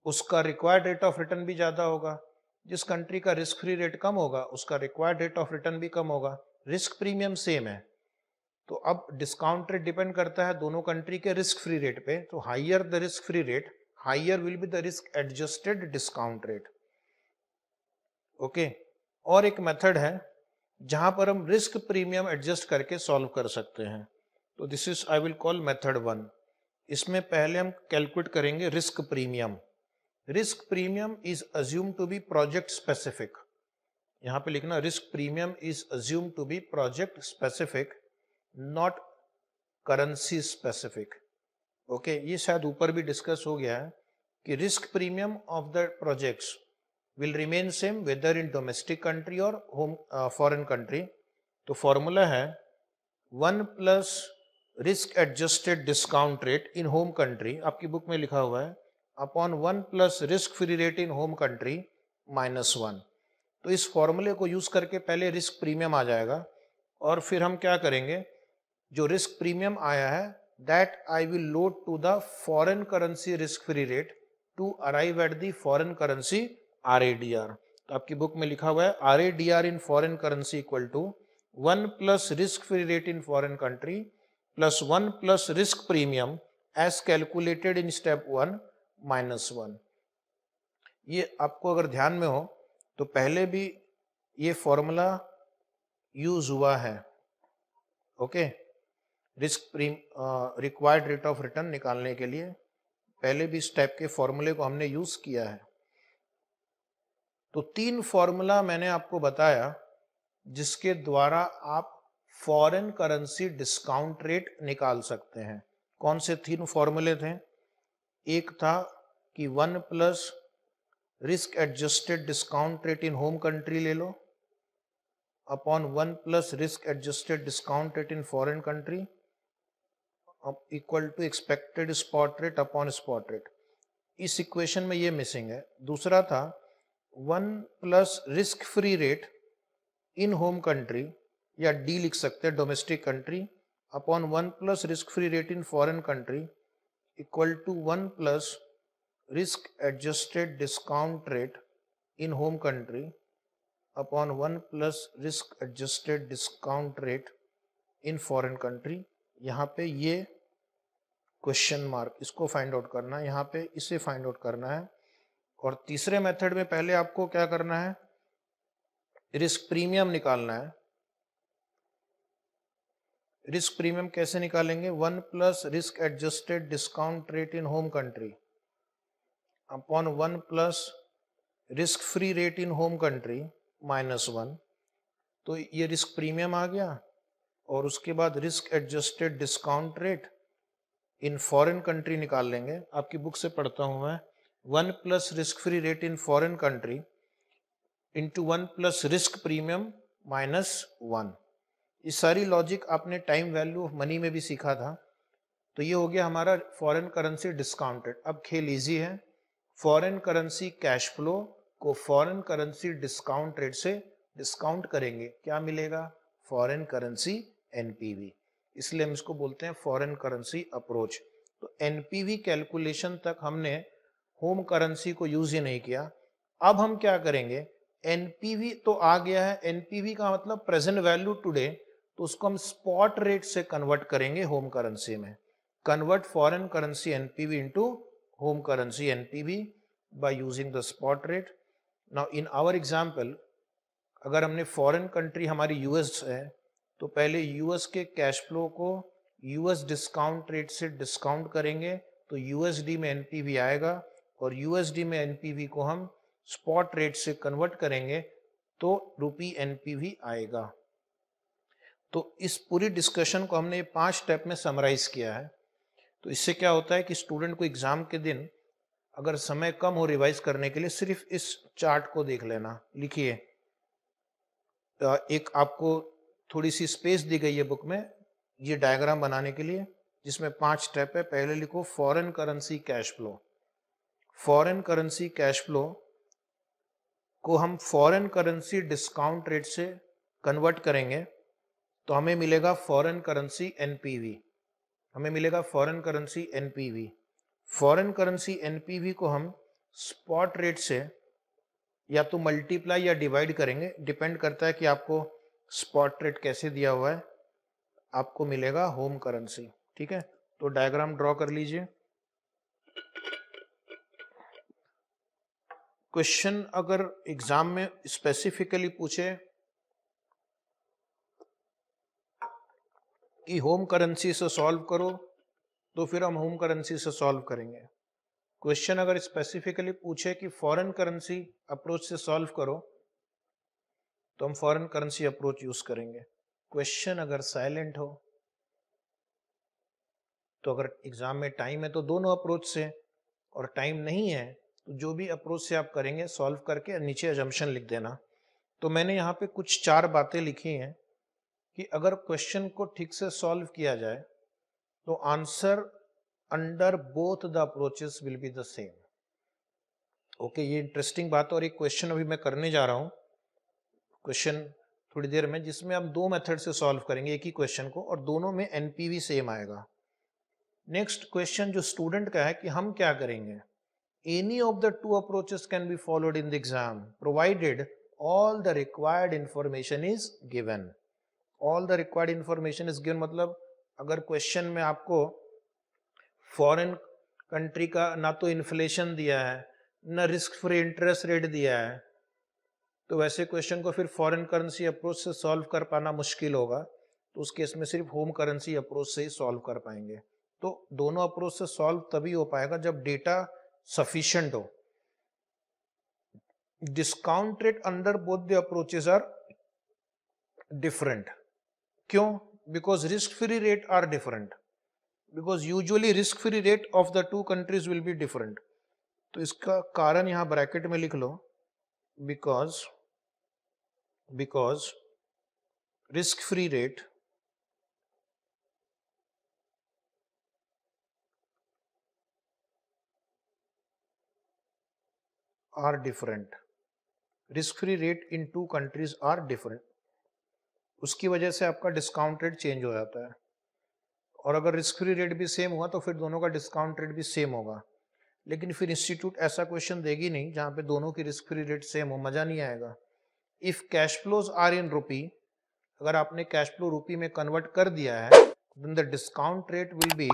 उसका रिक्वायर्ड रेट ऑफ रिटर्न भी ज़्यादा होगा, जिस कंट्री का रिस्क फ्री रेट कम होगा उसका रिक्वायर्ड रेट ऑफ रिटर्न भी कम होगा। रिस्क प्रीमियम सेम है, तो अब डिस्काउंट रेट डिपेंड करता है दोनों कंट्री के रिस्क फ्री रेट पे। तो higher the risk free rate, higher will be the risk adjusted discount rate. Okay, और एक मेथड है जहां पर हम रिस्क प्रीमियम एडजस्ट करके सॉल्व कर सकते हैं। तो this is I will call method 1। इसमें पहले हम कैलकुलेट करेंगे risk premium. Risk premium is assume to be project specific. यहां पे लिखना risk premium is assume to be project specific, not currency specific. Okay, ये शायद ऊपर भी डिस्कस हो गया है कि risk premium of the projects will remain same whether in domestic country or home foreign country। तो फॉर्मूला है 1 plus risk adjusted discount rate in home country, आपकी बुक में लिखा हुआ है, upon 1 plus risk free rate in home country -1। तो इस फॉर्मूले को यूज करके पहले रिस्क प्रीमियम आ जाएगा और फिर हम क्या करेंगे, जो रिस्क प्रीमियम आया है that I will load to the foreign currency risk free rate to arrive at the foreign currency RADR। तो आपकी बुक में लिखा हुआ है RADR in foreign currency equal to 1 plus risk free rate in foreign country plus 1 plus risk premium as calculated in step 1 -1। ये आपको अगर ध्यान में हो तो पहले भी ये फॉर्मूला यूज हुआ है। Okay, risk required rate of return निकालने के लिए पहले भी स्टेप के फॉर्मूले को हमने यूज किया है। तो 3 फॉर्मूला मैंने आपको बताया जिसके द्वारा आप फॉरेन करेंसी डिस्काउंट रेट निकाल सकते हैं। कौन से 3 फॉर्मूले थे? एक था कि 1 plus risk adjusted discount rate in home country ले लो, upon 1 plus risk adjusted discount rate in foreign country equal to expected spot rate upon spot rate. इस इक्वेशन में ये मिसिंग है। दूसरा था 1 plus risk free rate in home country, या D लिख सकते हैं domestic country, upon 1 plus risk free rate in foreign country equal to 1 plus risk adjusted discount rate in home country upon 1 plus risk adjusted discount rate in foreign country. यहाँ पे ये question mark, इसको find out करना है, यहाँ पे इसे find out करना है। और तीसरे मेथड में पहले आपको क्या करना है, रिस्क प्रीमियम निकालना है। रिस्क प्रीमियम कैसे निकालेंगे, 1 plus risk adjusted discount rate in home country upon 1 plus risk free rate in home country minus 1। तो ये रिस्क प्रीमियम आ गया। और उसके बाद risk adjusted discount rate in foreign country निकाल लेंगे। आपकी बुक से पढ़ता हूं मैं, 1 plus risk free rate in foreign country into 1 plus risk premium minus 1। ये सारी लॉजिक आपने टाइम वैल्यू ऑफ मनी में भी सीखा था। तो ये हो गया हमारा फॉरेन करेंसी डिस्काउंट रेट। अब खेल इजी है, फॉरेन करेंसी कैश फ्लो को फॉरेन करेंसी डिस्काउंट रेट से डिस्काउंट करेंगे, क्या मिलेगा, फॉरेन करेंसी एनपीवी। इसलिए हम इसको बोलते हैं फॉरेन करेंसी अप्रोच। तो एनपीवी कैलकुलेशन तक हमने होम करेंसी को यूज ही नहीं किया। अब हम क्या करेंगे, एनपीवी तो आ गया है, एनपीवी का मतलब प्रेजेंट वैल्यू टुडे, तो उसको हम स्पॉट रेट से कन्वर्ट करेंगे होम करेंसी में। Convert foreign currency NPV into home currency NPV by using the spot rate. Now in our example, अगर हमने फॉरेन कंट्री हमारी यूएस है, तो पहले यूएस के कैश फ्लो को यूएस डिस्काउंट रेट से डिस्काउंट करेंगे, तो यूएसडी में एनपीवी आएगा, और यूएसडी में एनपीवी को हम स्पॉट रेट से कन्वर्ट करेंगे तो रुपी एनपीवी आएगा। तो इस पूरी डिस्कशन को हमने 5 स्टेप में समराइज किया है। तो इससे क्या होता है कि स्टूडेंट को एग्जाम के दिन अगर समय कम हो रिवाइज करने के लिए, सिर्फ इस चार्ट को देख लेना। लिखिए, एक आपको थोड़ी सी स्पेस दी गई है बुक में ये डायग्राम बनाने के लिए, जिसमें 5 स्टेप है। पहले लिखो foreign currency cash flow. Foreign currency cash flow को हम फॉरेन करेंसी डिस्काउंट रेट से कन्वर्ट करेंगे, तो हमें मिलेगा फॉरेन करेंसी एनपीवी। हमें मिलेगा foreign currency NPV. Foreign currency NPV को हम स्पॉट रेट से या तो मल्टीप्लाई या डिवाइड करेंगे, डिपेंड करता है कि आपको स्पॉट रेट कैसे दिया हुआ है। आपको मिलेगा होम करेंसी। ठीक है, तो डायग्राम ड्रॉ कर लीजिए। क्वेश्चन अगर एग्जाम में स्पेसिफिकली पूछे कि होम करेंसी से सॉल्व करो, तो फिर हम होम करेंसी से सॉल्व करेंगे। क्वेश्चन अगर स्पेसिफिकली पूछे कि फॉरेन करेंसी अप्रोच से सॉल्व करो, तो हम फॉरेन करेंसी अप्रोच यूज करेंगे। क्वेश्चन अगर साइलेंट हो, तो अगर एग्जाम में टाइम है तो दोनों अप्रोच से, और टाइम नहीं है तो जो भी अप्रोच से आप करेंगे सॉल्व करके नीचे अजम्पशन लिख देना। तो मैंने यहाँ पे कुछ 4 बातें लिखी हैं कि अगर क्वेश्चन को ठीक से सॉल्व किया जाए तो answer under both the approaches will be the same. Okay, ये इंटरेस्टिंग बात है। और एक क्वेश्चन अभी मैं करने जा रहा हूँ, क्वेश्चन थोड़ी देर में, जिसमें हम 2 मेथड से सॉल्व करेंगे एक ही क्वेश्चन को, और दोनों में एनपीवी सेम आएगा। नेक्स्ट क्वेश्चन जो स्टूडेंट का है कि हम क्या करेंगे, any of the 2 approaches can be followed in the exam provided all the required information is given। all the required information is given मतलब अगर क्वेश्चन में आपको फॉरेन कंट्री का ना तो इन्फ्लेशन दिया है, ना रिस्क फ्री इंटरेस्ट रेट दिया है, तो वैसे क्वेश्चन को फिर फॉरेन करेंसी अप्रोच से सॉल्व कर पाना मुश्किल होगा। तो उस केस में सिर्फ होम करेंसी अप्रोच से ही सॉल्व कर पाएंगे। तो दोनों अप्रोच से सॉल्व तभी हो पाएगा जब डेटा सफिशिएंट हो। Discount rate under both the approaches are different. क्यों? Because risk free rate are different, because usually risk free rate of the 2 countries will be different. तो इसका कारण यहां ब्रैकेट में लिख लो, because risk free rate are different, risk free rate in two countries are different, उसकी वजह से आपका डिस्काउंट रेट चेंज हो जाता है। और अगर रिस्क फ्री रेट भी सेम हुआ तो फिर दोनों का डिस्काउंट रेट भी सेम होगा। लेकिन फिर इंस्टीट्यूट ऐसा क्वेश्चन देगी नहीं जहां पे दोनों की रिस्क फ्री रेट सेम हो, मजा नहीं आएगा। If cash flows are in rupee, अगर आपने कैश फ्लो रुपी में कन्वर्ट कर दिया है, then the discount rate will be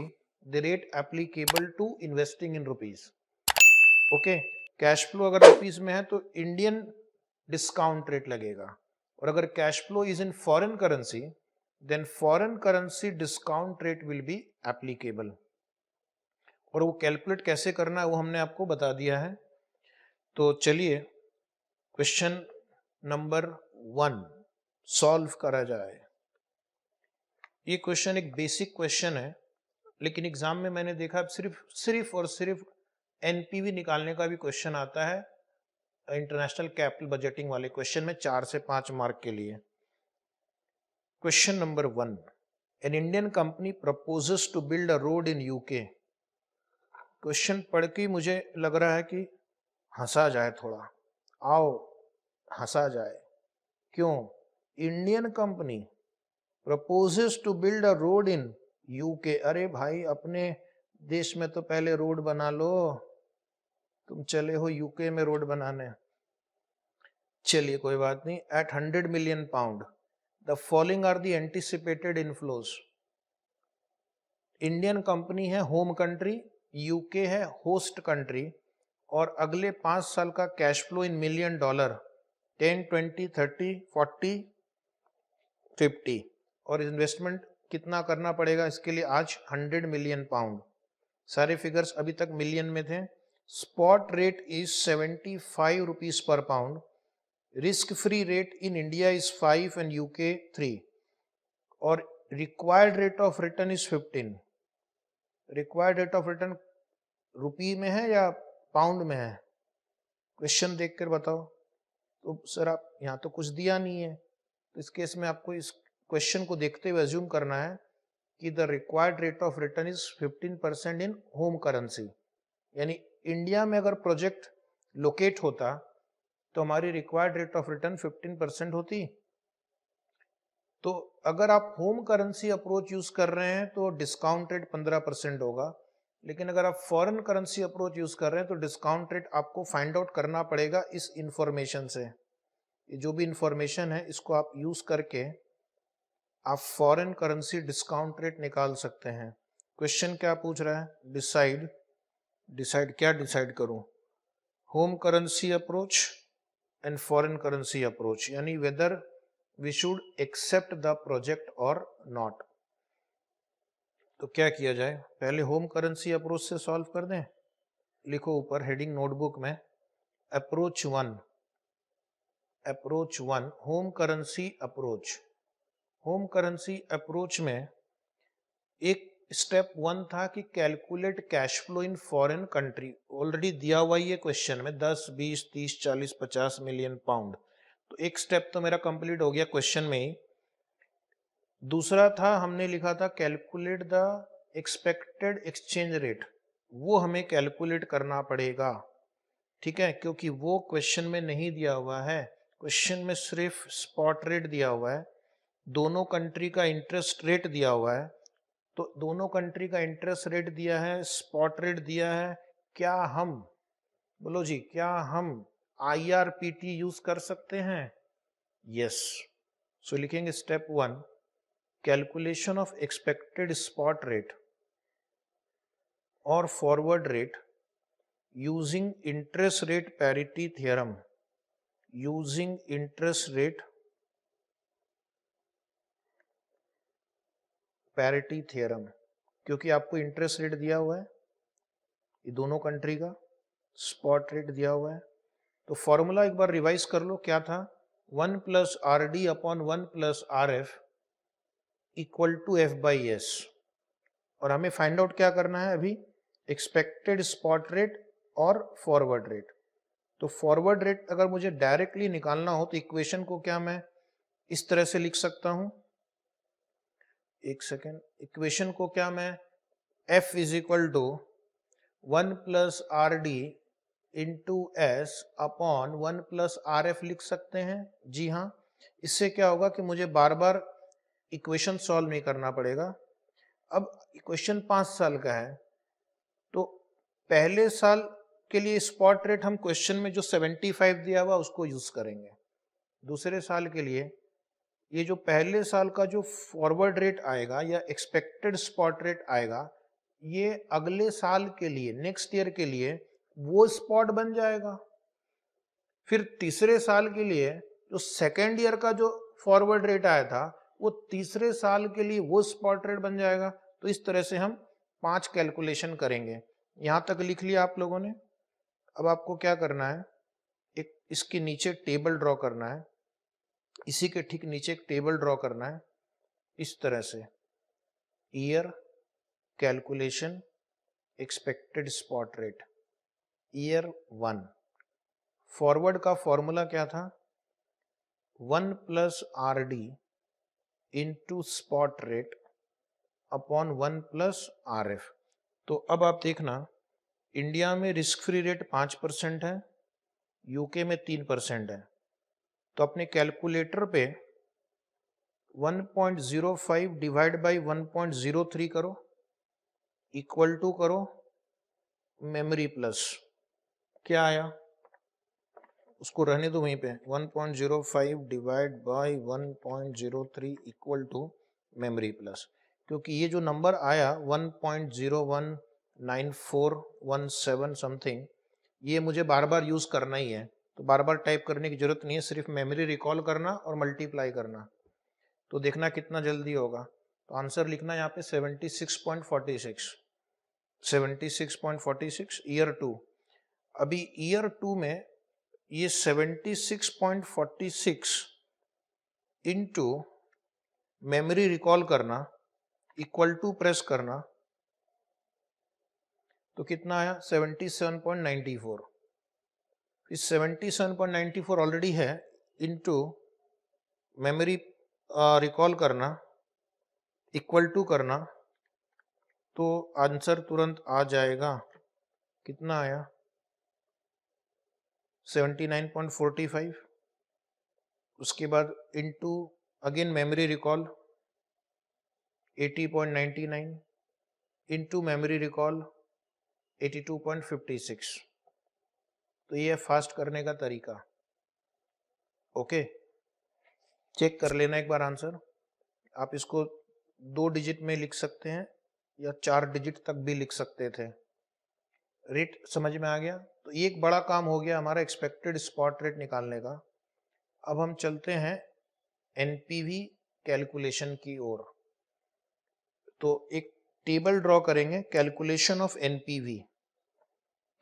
the rate applicable to investing in rupees. Okay, cash flow अगर रुपीज में है तो इंडियन डिस्काउंट रेट लगेगा, और अगर cash flow is in foreign currency then foreign currency discount rate will be applicable. और वो calculate कैसे करना है वो हमने आपको बता दिया है। तो चलिए क्वेश्चन नंबर 1 सॉल्व करा जाए। ये क्वेश्चन एक बेसिक क्वेश्चन है, लेकिन एग्जाम में मैंने देखा सिर्फ और सिर्फ एनपीवी निकालने का भी क्वेश्चन आता है इंटरनेशनल कैपिटल बजटिंग वाले क्वेश्चन में 4 से 5 मार्क के लिए। Question number 1, an Indian company proposes to build a road in UK. Question पढ़ के मुझे लग रहा है कि हंसा जाए थोड़ा, आओ हंसा जाए। क्यों? Indian company proposes to build a road in UK. अरे भाई, अपने देश में तो पहले रोड बना लो, तुम चले हो यूके में रोड बनाने। चलिए कोई बात नहीं। At 100 million pound the following are the anticipated inflows. Indian company है होम कंट्री, यूके है होस्ट कंट्री, और अगले 5 साल का cash flow in million dollar 10, 20, 30, 40, 50, और इन्वेस्टमेंट कितना करना पड़ेगा इसके लिए आज 100 मिलियन पाउंड। सारे फिगर्स अभी तक मिलियन में थे। Spot rate is 75 rupees per pound, risk free rate in India is 5 and UK 3, और required rate of return is 15। Required rate of return rupee में है या पाउंड में है? क्वेश्चन देखकर बताओ। तो सर आप यहाँ तो कुछ दिया नहीं है, तो इस केस में आपको इस क्वेश्चन को देखते हुए अज्यूम करना है कि the required rate of return is 15% in home currency. यानी इंडिया में अगर प्रोजेक्ट लोकेट होता तो हमारी रिक्वायर्ड रेट ऑफ रिटर्न 15% होती। तो अगर आप होम करेंसी अप्रोच यूज कर रहे हैं तो डिस्काउंट रेट 15% होगा, लेकिन अगर आप फॉरेन करेंसी अप्रोच यूज कर रहे हैं तो डिस्काउंट रेट आपको फाइंड आउट करना पड़ेगा इस इंफॉर्मेशन से। ये जो भी इंफॉर्मेशन है इसको आप यूज करके आप फॉरेन करेंसी डिस्काउंट रेट निकाल सकते हैं। क्वेश्चन क्या पूछ रहा है? डिसाइड क्या डिसाइड करूं? Home currency approach and foreign currency approach, यानी whether we should accept the project और नॉट। तो क्या किया जाए? पहले होम करेंसी अप्रोच से सॉल्व कर दें। लिखो ऊपर हेडिंग नोटबुक में, approach 1 home currency approach. Home currency approach में एक स्टेप 1 था कि calculate cash flow in foreign country. Already दिया हुआ ये क्वेश्चन में 10, 20, 30, 40, 50 मिलियन पाउंड। तो एक स्टेप तो मेरा कंप्लीट हो गया क्वेश्चन में ही। दूसरा था, हमने लिखा था calculate the expected exchange rate, वो हमें कैलकुलेट करना पड़ेगा। ठीक है, क्योंकि वो क्वेश्चन में नहीं दिया हुआ है। क्वेश्चन में सिर्फ स्पॉट रेट दिया हुआ है, दोनों कंट्री का इंटरेस्ट रेट दिया हुआ है। तो दोनों कंट्री का इंटरेस्ट रेट दिया है, स्पॉट रेट दिया है। क्या हम, बोलो जी, क्या हम IRPT यूज कर सकते हैं? यस। सो लिखेंगे step 1, calculation of expected spot rate और forward rate using interest rate parity theorem. Using interest rate parity theorem, क्योंकि आपको इंटरेस्ट रेट दिया हुआ है ये दोनों कंट्री का, स्पॉट रेट दिया हुआ है। तो फॉर्मूला एक बार रिवाइज कर लो, क्या था? 1 + RD upon 1 + RF equal to F/S। और हमें फाइंड आउट क्या करना है अभी? एक्सपेक्टेड स्पॉट रेट और फॉरवर्ड रेट। तो फॉरवर्ड रेट अगर मुझे डायरेक्टली निकालना हो तो इक्वेशन को क्या मैं इस तरह से लिख सकता हूं, एक सेकेंड, इक्वेशन को क्या मैं F is equal to 1 plus R D into S upon 1 plus R F लिख सकते हैं? जी हाँ। इससे क्या होगा कि मुझे बार बार इक्वेशन सॉल्व नहीं करना पड़ेगा। अब क्वेश्चन 5 साल का है, तो पहले साल के लिए स्पॉट रेट हम क्वेश्चन में जो 75 दिया हुआ उसको यूज करेंगे। दूसरे साल के लिए ये जो पहले साल का जो फॉरवर्ड रेट आएगा या एक्सपेक्टेड स्पॉट रेट आएगा, ये अगले साल के लिए, नेक्स्ट ईयर के लिए वो स्पॉट बन जाएगा। फिर तीसरे साल के लिए जो सेकेंड ईयर का जो फॉरवर्ड रेट आया था, वो तीसरे साल के लिए वो स्पॉट रेट बन जाएगा। तो इस तरह से हम 5 कैलकुलेशन करेंगे। यहां तक लिख लिया आप लोगों ने। अब आपको क्या करना है, एक इसके नीचे टेबल ड्रॉ करना है, इसी के ठीक नीचे एक टेबल ड्रॉ करना है इस तरह से, year, calculation, expected spot rate, year 1। Forward का फॉर्मूला क्या था? 1 plus R D into spot rate upon 1 plus R F. तो अब आप देखना, इंडिया में रिस्क फ्री रेट 5% है, यूके में 3% है। तो अपने कैलकुलेटर पे 1.05 डिवाइड बाई 1.03 करो, इक्वल टू करो मेमोरी प्लस, क्या आया उसको रहने दो वहीं पे, 1.05 divide by 1.03 equal to memory plus. क्योंकि ये जो नंबर आया 1.019417 समथिंग, ये मुझे बार बार यूज करना ही है, तो बार बार टाइप करने की जरूरत नहीं है, सिर्फ मेमोरी रिकॉल करना और मल्टीप्लाई करना। तो देखना कितना जल्दी होगा। तो आंसर लिखना यहाँ पे 76.46, 76.46 ईयर 2। अभी ईयर 2 में ये 76.46 इंटू मेमोरी रिकॉल करना इक्वल टू प्रेस करना, तो कितना आया 77.94। इस 77.94 ऑलरेडी है, इंटू मेमोरी रिकॉल करना इक्वल टू करना, तो आंसर तुरंत आ जाएगा। कितना आया 79.45। उसके बाद into again memory recall 80.99 into memory recall 82.56। तो ये फास्ट करने का तरीका। ओके, चेक कर लेना एक बार आंसर। आप इसको 2 डिजिट में लिख सकते हैं या 4 डिजिट तक भी लिख सकते थे। रेट समझ में आ गया? तो ये एक बड़ा काम हो गया हमारा एक्सपेक्टेड स्पॉट रेट निकालने का। अब हम चलते हैं एनपीवी कैलकुलेशन की ओर। तो एक टेबल ड्रॉ करेंगे, calculation of NPV,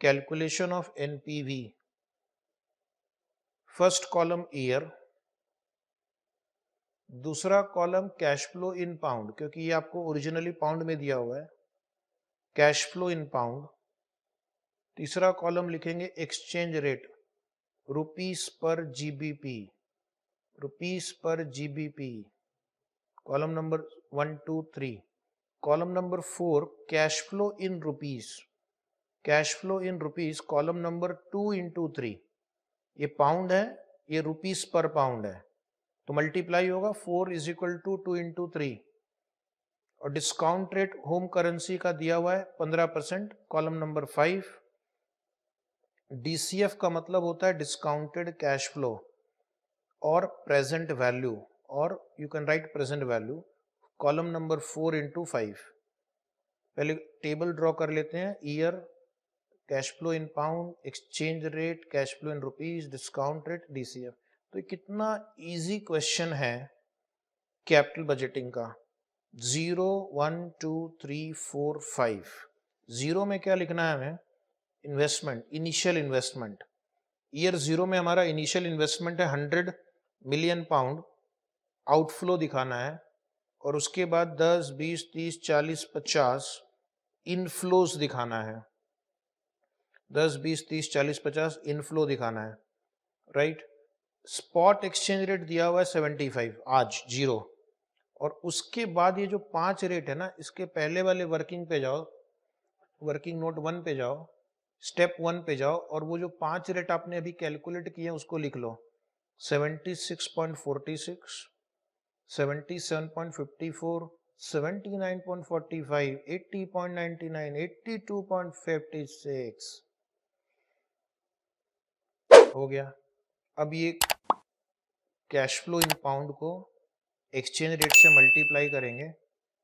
calculation of NPV. First column year, दूसरा column cash flow in pound, क्योंकि ये आपको ओरिजिनली पाउंड में दिया हुआ है, कैश फ्लो इन पाउंड। तीसरा कॉलम लिखेंगे exchange rate, rupees per GBP, rupees per GBP, column number 1 2 3। Column number 4 cash flow in rupees, cash flow in rupees, column number 2 into 3। ये पाउंड है, ये rupees पर पाउंड है, तो multiply होगा 4 is equal to 2 into 3। और discount rate home currency का दिया हुआ है 15%, कॉलम नंबर 5। डीसीएफ का मतलब होता है डिस्काउंटेड कैश फ्लो और प्रेजेंट वैल्यू, और you can write present value, column number 4 into 5। पहले टेबल ड्रॉ कर लेते हैं, year, cash flow in pound, exchange rate, cash flow in rupees, discount rate, DCF. तो कितना इजी क्वेश्चन है capital budgeting का। 0 1 2 3 4 5। 0 में क्या लिखना है हमें? Investment, initial investment. ईयर 0 में हमारा इनिशियल इन्वेस्टमेंट है 100 मिलियन पाउंड, आउटफ्लो दिखाना है। और उसके बाद 10 20 30 40 50 इनफ्लोज दिखाना है, 10 20 30 40 50 इनफ्लो दिखाना है, राइट। स्पॉट एक्सचेंज रेट दिया हुआ है 75 आज 0, और उसके बाद ये जो 5 रेट है ना, इसके पहले वाले वर्किंग पे जाओ, वर्किंग नोट 1 पे जाओ, स्टेप 1 पे जाओ, और वो जो 5 रेट आपने अभी कैलकुलेट किए हैं उसको लिख लो। 76.46, 77.54, 79.45, 80.99, 82.56 हो गया। अब ये कैश फ्लो इन पाउंड को एक्सचेंज रेट से मल्टीप्लाई करेंगे,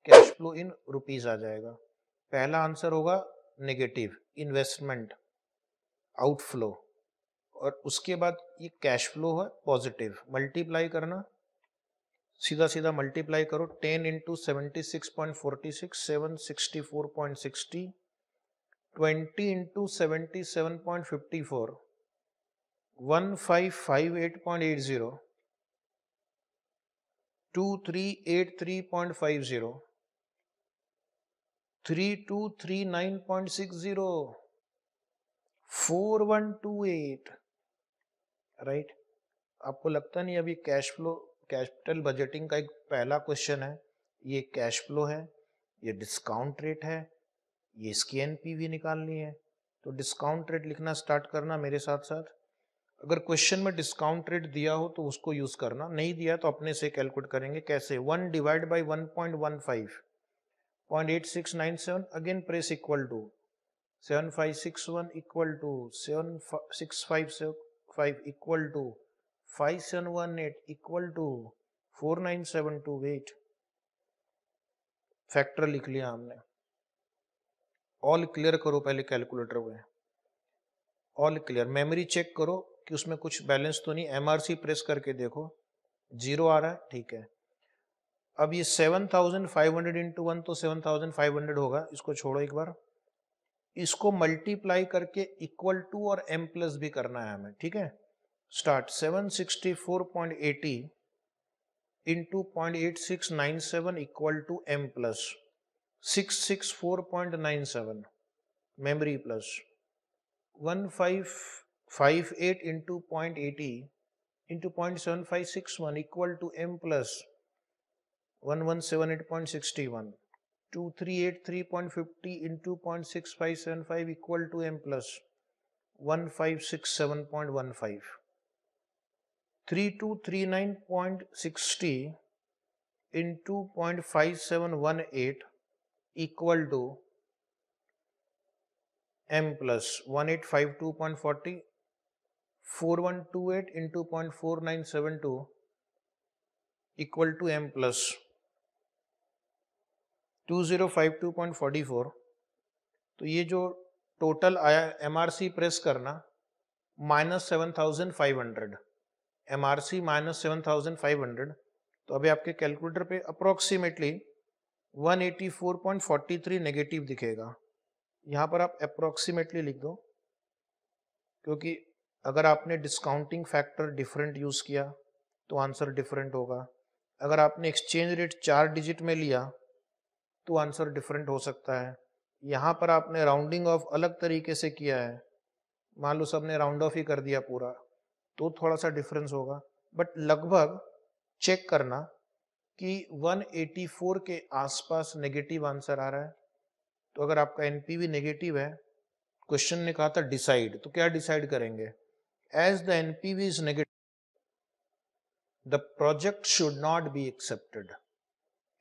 कैश फ्लो इन रुपीस आ जाएगा। पहला आंसर होगा नेगेटिव इन्वेस्टमेंट आउटफ्लो, और उसके बाद ये कैश फ्लो है पॉजिटिव। मल्टीप्लाई करना, सीधा सीधा मल्टीप्लाई करो। 10 इंटू 76.46, 764.60, 20 इंटू 77.54, 1558.80, 2383.50, 3239.60, 4128, राइट। आपको लगता नहीं अभी कैश फ्लो, कैपिटल बजटिंग का एक पहला क्वेश्चन है, ये कैश फ्लो है, ये डिस्काउंट रेट है, ये इसकी एनपीवी निकालनी है। तो डिस्काउंट रेट लिखना स्टार्ट करना मेरे साथ साथ। अगर क्वेश्चन में डिस्काउंट रेट दिया हो तो उसको यूज करना, नहीं दिया तो अपने से कैलकुलेट करेंगे। कैसे? 1 divide by 1.15, 0.8697, again press equal to 7561 equal to 7655 equal to 5718 equal to 4972। Factor लिख लिया हमने। ऑल क्लियर करो पहले कैलकुलेटर में, ऑल क्लियर। मेमोरी चेक करो कि उसमें कुछ बैलेंस तो नहीं। एमआरसी प्रेस करके देखो, 0 आ रहा है, ठीक है। अब ये 7500 इंटू 1 तो 7500 होगा, इसको छोड़ो एक बार। इसको मल्टीप्लाई करके इक्वल टू और m प्लस भी करना है हमें, ठीक है। Start. 764.80 into 0.8697 equal to m plus 664.97, memory plus 1558 into 0.80 into 0.7561 equal to m plus 1178.61, 2383.50 into 0.6575 equal to m plus 1567.15, 3239.60 into 0.5718 equal to m plus 1852.40, 4128 into 0.4972 equal to m plus 2052.44। तो ये जो total आया, एमआरसी प्रेस करना -7500, MRC -7500। तो अभी आपके calculator पे approximately 184.43 negative दिखेगा। यहाँ पर आप अप्रोक्सीमेटली लिख दो, क्योंकि अगर आपने डिस्काउंटिंग फैक्टर डिफरेंट यूज किया तो आंसर डिफरेंट होगा। अगर आपने एक्सचेंज रेट 4 डिजिट में लिया तो आंसर डिफरेंट हो सकता है। यहाँ पर आपने राउंडिंग ऑफ अलग तरीके से किया है, मान लो सबने राउंड ऑफ ही कर दिया पूरा, तो थोड़ा सा डिफरेंस होगा। बट लगभग चेक करना कि 184 के आसपास नेगेटिव आंसर आ रहा है। तो अगर आपका एनपीवी नेगेटिव है, क्वेश्चन ने कहा था डिसाइड, तो क्या डिसाइड करेंगे? As the NPV is negative, the project should not be accepted.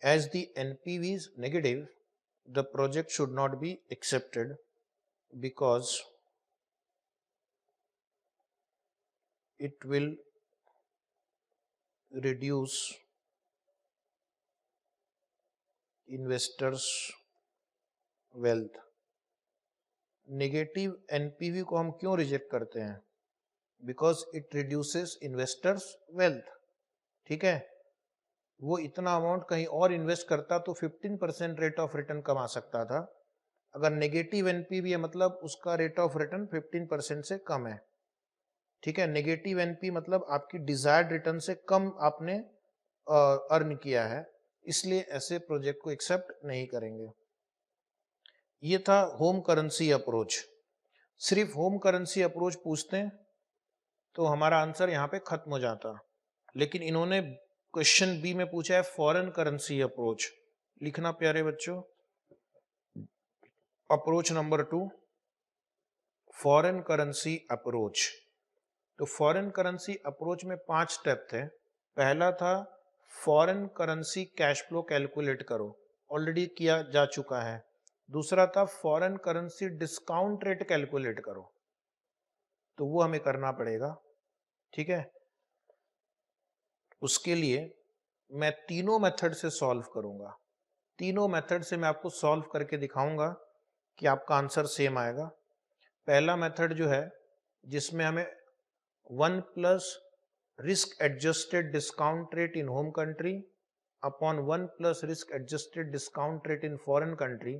As the NPV is negative, the project should not be accepted because it will reduce investors' wealth. Negative NPV को हम क्यों reject करते हैं? Because it reduces investors' wealth. ठीक है, वो इतना amount कहीं और इन्वेस्ट करता तो 15% रेट ऑफ रिटर्न कमा सकता था। अगर नेगेटिव एनपीवी है मतलब उसका रेट ऑफ रिटर्न 15% से कम है। ठीक है, नेगेटिव एनपी मतलब आपकी डिजायर्ड रिटर्न से कम आपने अर्न किया है, इसलिए ऐसे प्रोजेक्ट को एक्सेप्ट नहीं करेंगे। ये था होम करेंसी अप्रोच। सिर्फ होम करेंसी अप्रोच पूछते हैं तो हमारा आंसर यहाँ पे खत्म हो जाता। लेकिन इन्होंने क्वेश्चन बी में पूछा है फॉरेन करेंसी अप्रोच। लिखना प्यारे बच्चों, approach number 2 foreign currency approach. तो फॉरेन करेंसी अप्रोच में 5 स्टेप थे। पहला था foreign currency cash flow calculate करो, ऑलरेडी किया जा चुका है। दूसरा था foreign currency discount rate calculate करो, तो वो हमें करना पड़ेगा। ठीक है, उसके लिए मैं तीनों मेथड से सॉल्व करूंगा। तीनों मेथड से मैं आपको सॉल्व करके दिखाऊंगा कि आपका आंसर सेम आएगा। पहला मेथड जो है जिसमें हमें 1 plus risk adjusted discount rate in home country upon 1 plus risk adjusted discount rate in foreign country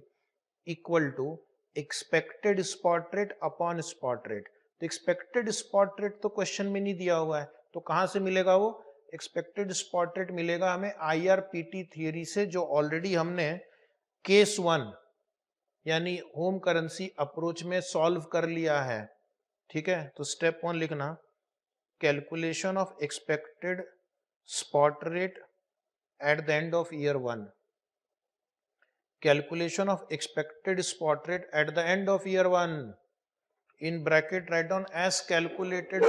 equal to expected spot rate upon spot rate. तो एक्सपेक्टेड स्पॉट रेट तो question में नहीं दिया हुआ है, तो कहां से मिलेगा वो एक्सपेक्टेड स्पॉट रेट? मिलेगा हमें आईआरपीटी थियरी से, जो ऑलरेडी हमने केस 1 यानी होम करेंसी अप्रोच में सॉल्व कर लिया है। ठीक है, तो स्टेप 1 लिखना, calculation of expected spot rate at the end of year 1। calculation of expected spot rate at the end of year 1 in bracket write down as calculated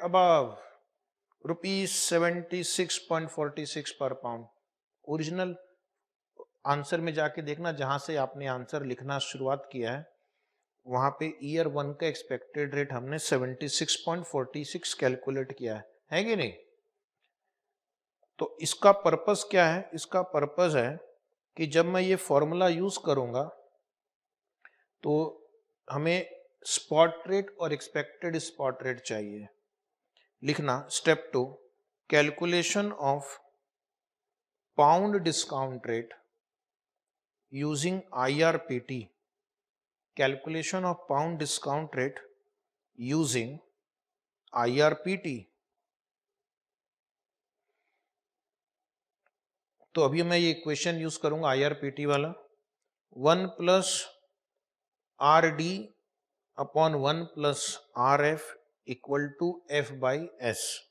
above rupees 76.46 per pound। Original answer में जाके देखना, जहां से आपने answer लिखना शुरुआत किया है वहां पे ईयर 1 का एक्सपेक्टेड रेट हमने 76.46 कैलकुलेट किया है कि नहीं? तो इसका पर्पस क्या है? इसका पर्पस है कि जब मैं ये फॉर्मूला यूज करूंगा तो हमें स्पॉट रेट और एक्सपेक्टेड स्पॉट रेट चाहिए। लिखना step 2, calculation of pound discount rate using IRPT. Calculation of pound discount rate using IRPT. तो अभी मैं ये इक्वेशन यूज करूंगा आईआरपीटी वाला, 1 plus R D upon 1 plus R F equal to F by S.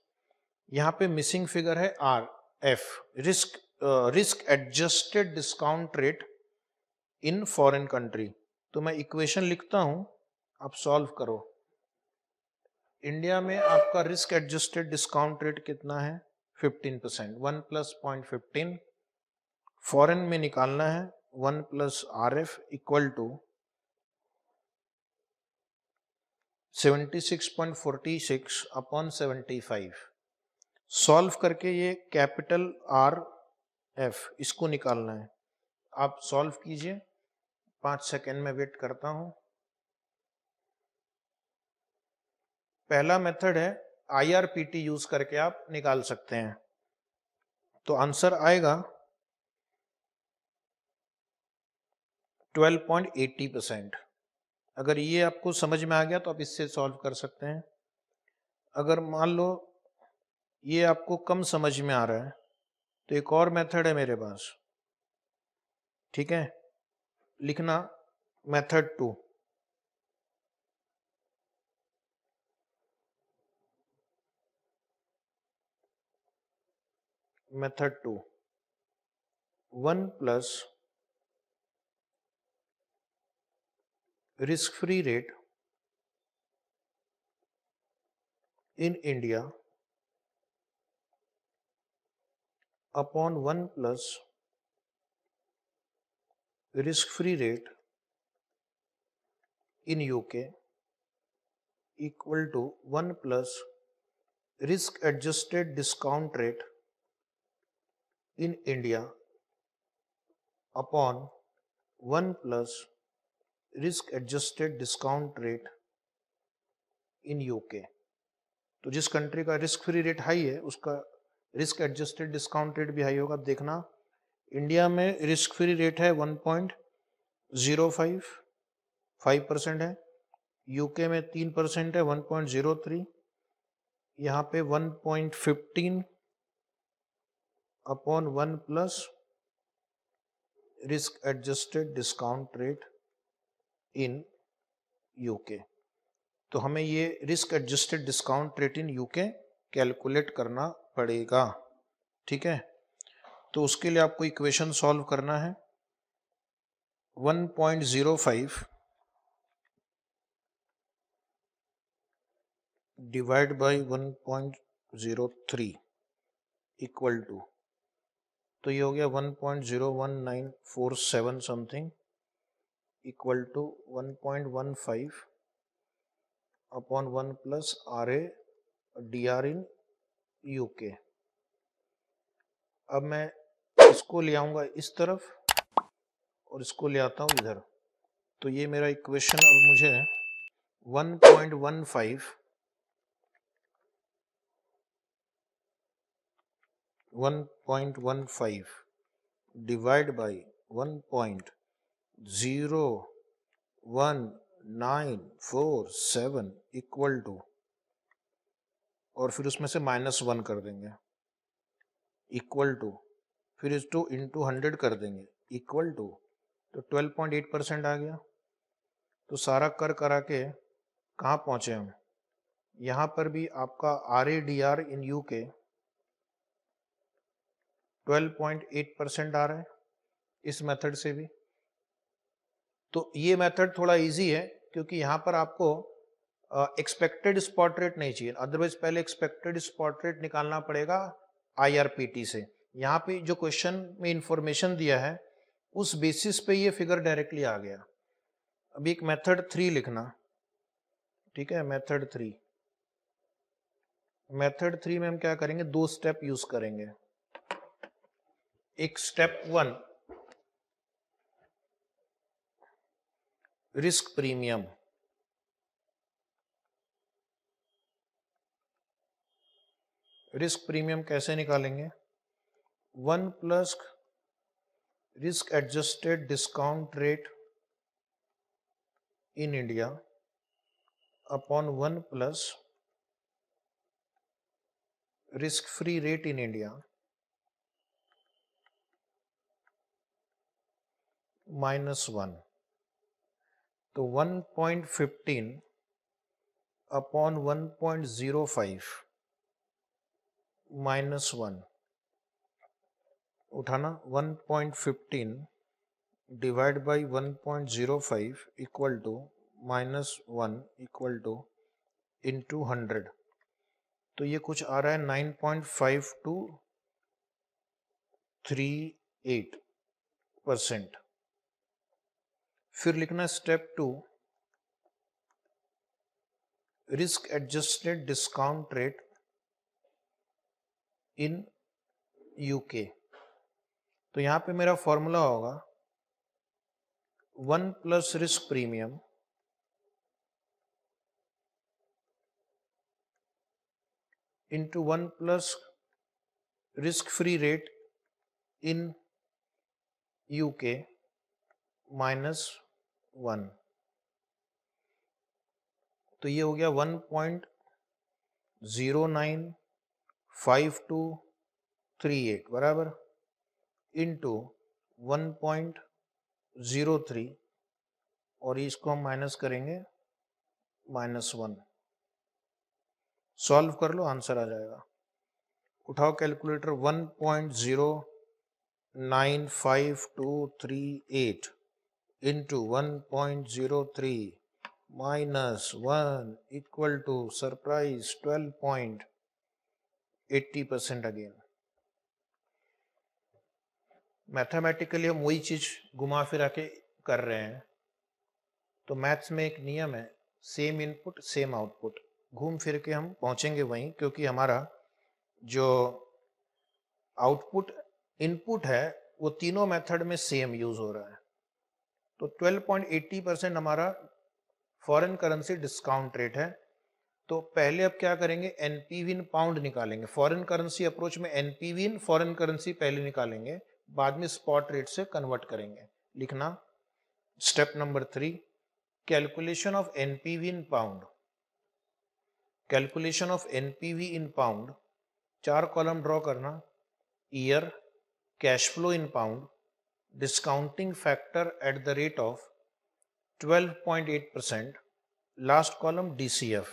यहाँ पे मिसिंग फिगर है R F, risk adjusted discount rate in foreign country. तो मैं इक्वेशन लिखता हूं, आप सॉल्व करो। इंडिया में आपका रिस्क एडजस्टेड डिस्काउंट रेट कितना है? 15%। 1 प्लस 0.15 फॉरेन में निकालना है, 1 plus R F equal to 76.46 upon 75। Solve करके ये कैपिटल आर एफ इसको निकालना है। आप सॉल्व कीजिए, 5 सेकेंड में वेट करता हूं। पहला मेथड है आईआरपीटी यूज करके आप निकाल सकते हैं। तो आंसर आएगा 12.80%। अगर ये आपको समझ में आ गया तो आप इससे सॉल्व कर सकते हैं। अगर मान लो ये आपको कम समझ में आ रहा है तो एक और मेथड है मेरे पास। ठीक है, लिखना method 2। Method 2, 1 plus risk free rate in India upon 1 plus risk-free rate in UK equal to 1 plus risk-adjusted discount rate in India upon 1 plus risk-adjusted discount rate in UK। तो जिस कंट्री का risk free rate high है उसका risk adjusted discount rate भी high होगा। अब देखना, India में रिस्क फ्री रेट है 1.05% है, यूके में 3% है 1.03, यहाँ पे 1.15 upon 1 plus risk adjusted discount rate in UK. तो हमें ये risk adjusted discount rate in UK calculate करना पड़ेगा, ठीक है। तो उसके लिए आपको इक्वेशन सॉल्व करना है। 1.05 डिवाइड बाई 1.03 इक्वल टू, तो ये हो गया 1.01947 something equal to 1.15 upon 1 plus RA DR in UK. अब मैं इसको ले आऊंगा इस तरफ और इसको ले आता हूं इधर, तो ये मेरा इक्वेशन अब मुझे 1.15 डिवाइड बाई 1.01947 इक्वल टू, और फिर उसमें से -1 कर देंगे इक्वल टू, फिर इसको इंटू 100 कर देंगे इक्वल टू, तो 12.8% आ गया। तो सारा कर करा के कहाँ पहुँचे हम, यहाँ पर भी आपका RADR इन यूके 12.8% आ रहा है इस मेथड से भी। तो ये मेथड थोड़ा इजी है क्योंकि यहाँ पर आपको एक्सपेक्टेड स्पॉट रेट नहीं चाहिए, अदरवाइज पहले एक्सपेक्टेड स्पॉट रेट निकालना पड़ेगा IRPT से। यहाँ पे जो क्वेश्चन में इंफॉर्मेशन दिया है उस बेसिस पे ये फिगर डायरेक्टली आ गया। अभी एक मेथड 3 लिखना, ठीक है। मेथड 3 में हम क्या करेंगे, 2 स्टेप यूज करेंगे। एक step 1 risk premium, risk premium कैसे निकालेंगे, 1 plus risk adjusted discount rate in India upon 1 plus risk free rate in India -1। तो 1.15 अपॉन 1.05 -1 उठाना, 1.15 divide by 1.05 equal to -1 equal to into 100, तो ये कुछ आ रहा है 9.5238%। फिर लिखना step 2 risk adjusted discount rate in UK. तो यहाँ पे मेरा फॉर्मूला होगा 1 plus risk premium into 1 plus risk free rate in UK -1। तो ये हो गया 1.095238 बराबर इंटू 1.03, और इसको हम माइनस करेंगे -1। सॉल्व कर लो, आंसर आ जाएगा। उठाओ calculator, 1.095238 into 1.03 -1 equal to surprise 12.80% again. Mathematically हम वही चीज घुमा फिरा के कर रहे हैं। तो मैथ्स में एक नियम है, सेम इनपुट सेम आउटपुट, घूम फिर के हम पहुंचेंगे वहीं, क्योंकि हमारा जो आउटपुट इनपुट है वो तीनों मेथड में सेम यूज हो रहा है। तो 12.80% हमारा फॉरेन करेंसी डिस्काउंट रेट है। तो पहले अब क्या करेंगे, एनपीवी इन पाउंड निकालेंगे। फॉरेन करेंसी अप्रोच में एनपीवी इन फॉरेन करेंसी पहले निकालेंगे, बाद में स्पॉट रेट से कन्वर्ट करेंगे। लिखना step number 3 calculation of NPV in pound. Calculation of NPV in pound, 4 column draw करना, year, cash flow in pound, discounting factor at the rate of 12.8%, last column DCF,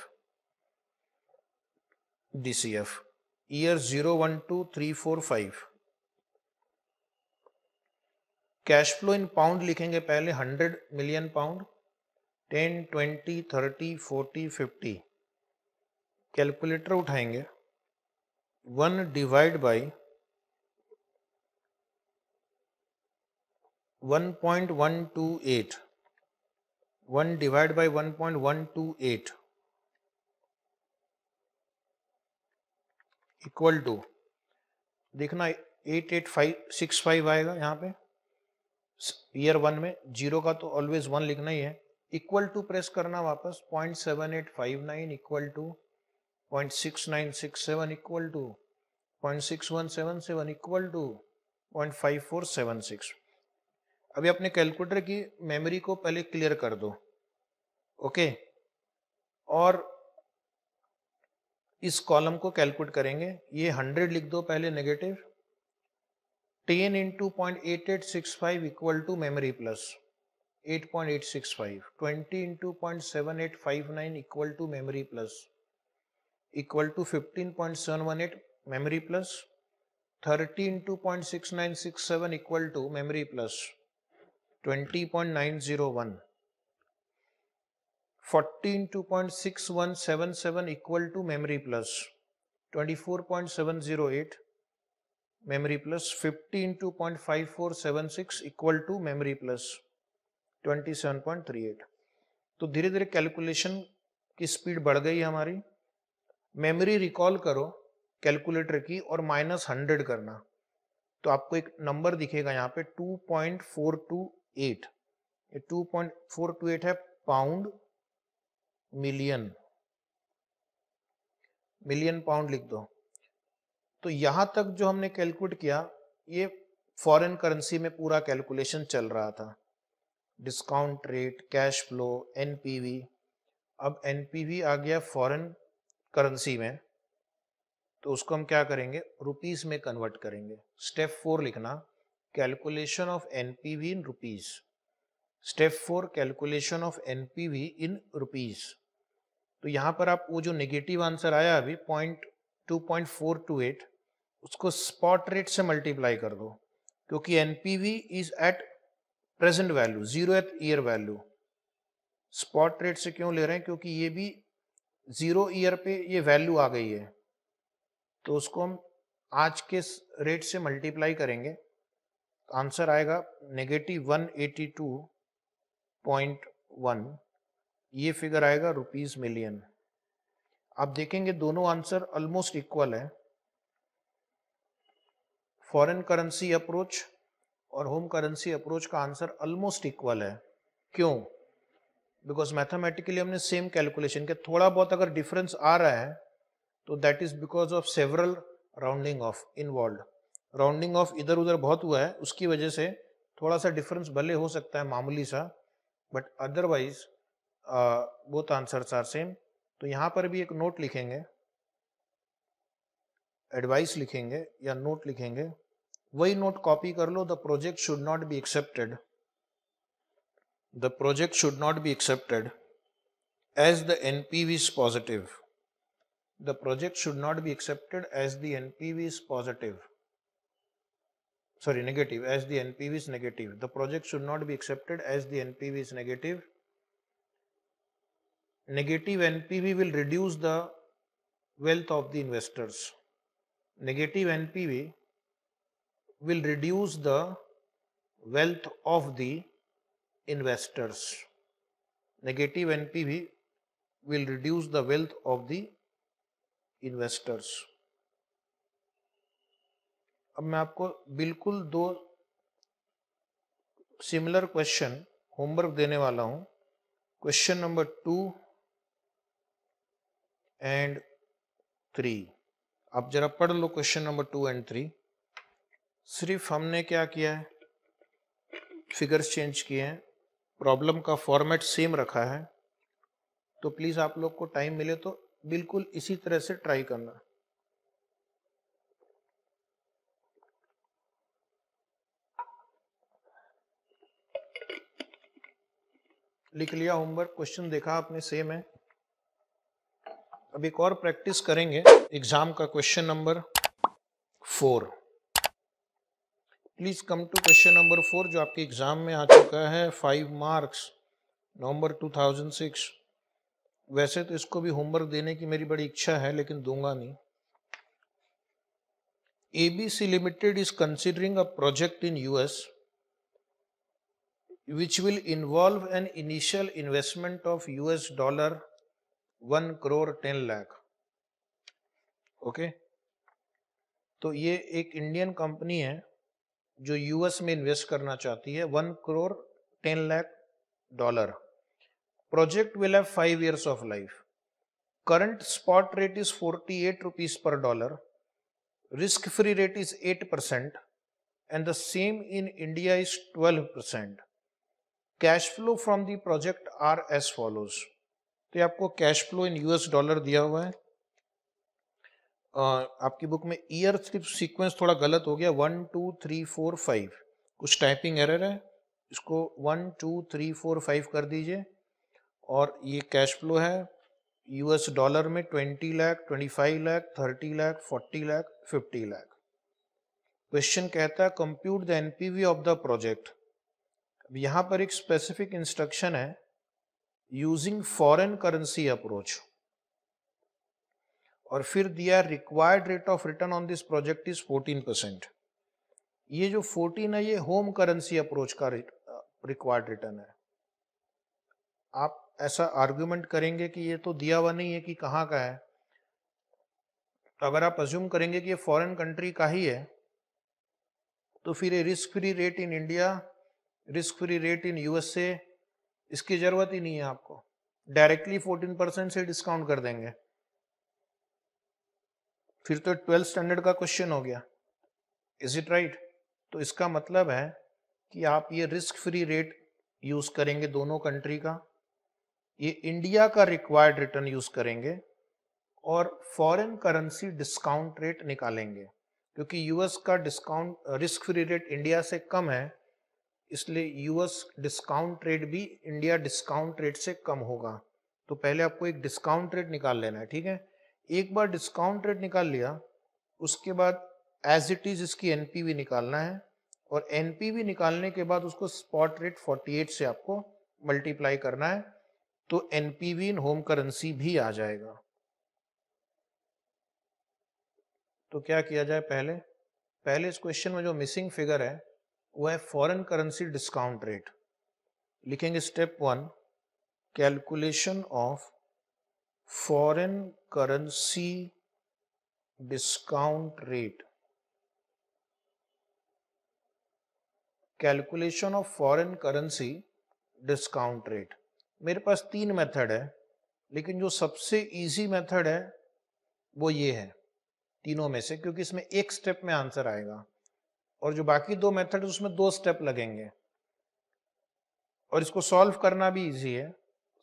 year 0, 1, 2, 3, 4, 5। Cash flow in pound लिखेंगे पहले, 100 million pound, 10, 20, 30, 40, 50। Calculator उठाएंगे, 1 divide by 1.128, 1 divide by 1.128 equal to, देखना 88565 आएगा यहाँ पे year 1 में। 0 का तो ऑलवेज 1 लिखना ही है। इक्वल टू प्रेस करना वापस, 0.7859 equal to 0.6967 equal to 0.6177 equal to 0.5476। अभी अपने कैलकुलेटर की मेमोरी को पहले क्लियर कर दो, ओके। और इस कॉलम को कैलकुलेट करेंगे। ये 100 लिख दो पहले negative, 10 into 0.8865 equal to memory plus 8.865, 20 into 0.7859 equal to memory plus equal to 15.718 memory plus, 30 into 0.6967 equal to memory plus 20.901, 40 into 0.6177 equal to memory plus 24.708 memory plus, 50 into 0.5476 equal to memory plus 27.38। तो धीरे धीरे calculation की speed बढ़ गई हमारी। Memory recall करो calculator की और -100 करना, तो आपको एक नंबर दिखेगा यहाँ पे 2.428। ये 2.428 है पाउंड मिलियन, मिलियन पाउंड लिख दो। तो यहां तक जो हमने कैलकुलेट किया, ये फॉरेन करेंसी में पूरा कैलकुलेशन चल रहा था। Discount rate, cash flow, NPV. अब एनपीवी आ गया फॉरेन करेंसी में, तो उसको हम क्या करेंगे, रुपीस में कन्वर्ट करेंगे। स्टेप 4 लिखना, calculation of NPV in rupees. Step 4, calculation of NPV in rupees. तो यहां पर आप वो जो नेगेटिव आंसर आया अभी 2.428, उसको स्पॉट रेट से मल्टीप्लाई कर दो, क्योंकि NPV is at present value, 0th year value. Spot rate से क्यों ले रहे हैं, क्योंकि ये भी 0 ईयर पे ये वैल्यू आ गई है, तो उसको हम आज के रेट से मल्टीप्लाई करेंगे। आंसर आएगा -182.1। ये फिगर आएगा रुपीस मिलियन। आप देखेंगे दोनों आंसर ऑलमोस्ट इक्वल है। फॉरेन करेंसी अप्रोच और होम करेंसी अप्रोच का आंसर ऑलमोस्ट इक्वल है। क्यों? बिकॉज मैथमेटिकली हमने सेम कैलकुलेशन किया। थोड़ा बहुत अगर डिफरेंस आ रहा है तो that is because of several rounding off involve. Rounding off इधर उधर बहुत हुआ है, उसकी वजह से थोड़ा सा डिफरेंस भले हो सकता है, मामूली सा, but otherwise both answers are same. तो यहाँ पर भी एक नोट लिखेंगे, एडवाइस लिखेंगे या नोट लिखेंगे, वही नोट कॉपी कर लो। The project should not be accepted, the project should not be accepted as the NPV is positive. The project should not be accepted as the NPV is positive. Sorry, negative, as the NPV is negative. The project should not be accepted as the NPV is negative. Negative NPV will reduce the wealth of the investors. Negative NPV will reduce the wealth of the investors. Negative NPV will reduce the wealth of the investors. अब मैं आपको बिल्कुल 2 similar question homework देने वाला हूं। Question number 2 and 3। आप जरा पढ़ लो क्वेश्चन नंबर 2 एंड 3। सिर्फ हमने क्या किया है, फिगर्स चेंज किए हैं, प्रॉब्लम का फॉर्मेट सेम रखा है। तो प्लीज आप लोग को टाइम मिले तो बिल्कुल इसी तरह से ट्राई करना। लिख लिया होमवर्क, क्वेश्चन देखा आपने, सेम है। अब एक और प्रैक्टिस करेंगे एग्जाम का, question number 4। Please come to question number 4 जो आपके एग्जाम में आ चुका है, 5 मार्क्स, नवंबर 2006। वैसे तो इसको भी होमवर्क देने की मेरी बड़ी इच्छा है, लेकिन दूंगा नहीं। ABC Limited is considering a project in US which will involve an initial investment of US dollar 1 crore 10 lakh। Okay, तो ये एक इंडियन कंपनी है जो यूएस में इन्वेस्ट करना चाहती है, 1 crore 10 lakh dollar. Project will have 5 years of life। Current spot rate is 48 rupees per dollar। Risk free rate is 8% and the same in India is 12%। Cash flow from the project are as follows. तो ये आपको cash flow in US dollar दिया हुआ है। आपकी book में year sequence थोड़ा गलत हो गया, 1 2 3 4 5, कुछ टाइपिंग एरर है, इसको 1 2 3 4 5 कर दीजिए। और ये कैश फ्लो है यूएस डॉलर में 20 लाख, 25 लाख, 30 लाख, 40 लाख, 50 लाख। क्वेश्चन कहता है compute the NPV of the project. अब यहाँ पर एक स्पेसिफिक इंस्ट्रक्शन है, यूजिंग फॉरेन करेंसी अप्रोच, और फिर दिया required rate of return on this project is 14%। ये जो 14 है ये होम करेंसी अप्रोच का रिक्वायर्ड रिटर्न है। आप ऐसा आर्गुमेंट करेंगे कि ये तो दिया हुआ नहीं है कि कहाँ का है, तो अगर आप अज्यूम करेंगे कि ये फॉरेन कंट्री का ही है, तो फिर ये risk free rate in India, risk free rate in USA, इसकी जरूरत ही नहीं है आपको, डायरेक्टली 14% से डिस्काउंट कर देंगे। फिर तो 12th स्टैंडर्ड का क्वेश्चन हो गया, इज इट राइट? तो इसका मतलब है कि आप ये रिस्क फ्री रेट यूज करेंगे दोनों कंट्री का, ये इंडिया का रिक्वायर्ड रिटर्न यूज करेंगे, और फॉरेन करेंसी डिस्काउंट रेट निकालेंगे। क्योंकि यूएस का discount risk free rate India से कम है, इसलिए यूएस डिस्काउंट रेट भी इंडिया डिस्काउंट रेट से कम होगा। तो पहले आपको एक डिस्काउंट रेट निकाल लेना है, ठीक है। एक बार डिस्काउंट रेट निकाल लिया, उसके बाद एज इट इज इसकी एनपीवी निकालना है, और एनपीवी निकालने के बाद उसको स्पॉट रेट 48 से आपको मल्टीप्लाई करना है, तो एनपीवी इन होम करेंसी भी आ जाएगा। तो क्या किया जाए, पहले इस क्वेश्चन में जो मिसिंग फिगर है वो है फॉरेन करेंसी डिस्काउंट रेट। लिखेंगे step 1, calculation of foreign currency discount rate. Calculation of foreign currency discount rate. मेरे पास 3 मेथड है, लेकिन जो सबसे इजी मेथड है वो ये है तीनों में से, क्योंकि इसमें एक स्टेप में आंसर आएगा, और जो बाकी 2 मेथड उसमें 2 स्टेप लगेंगे, और इसको सॉल्व करना भी इजी है।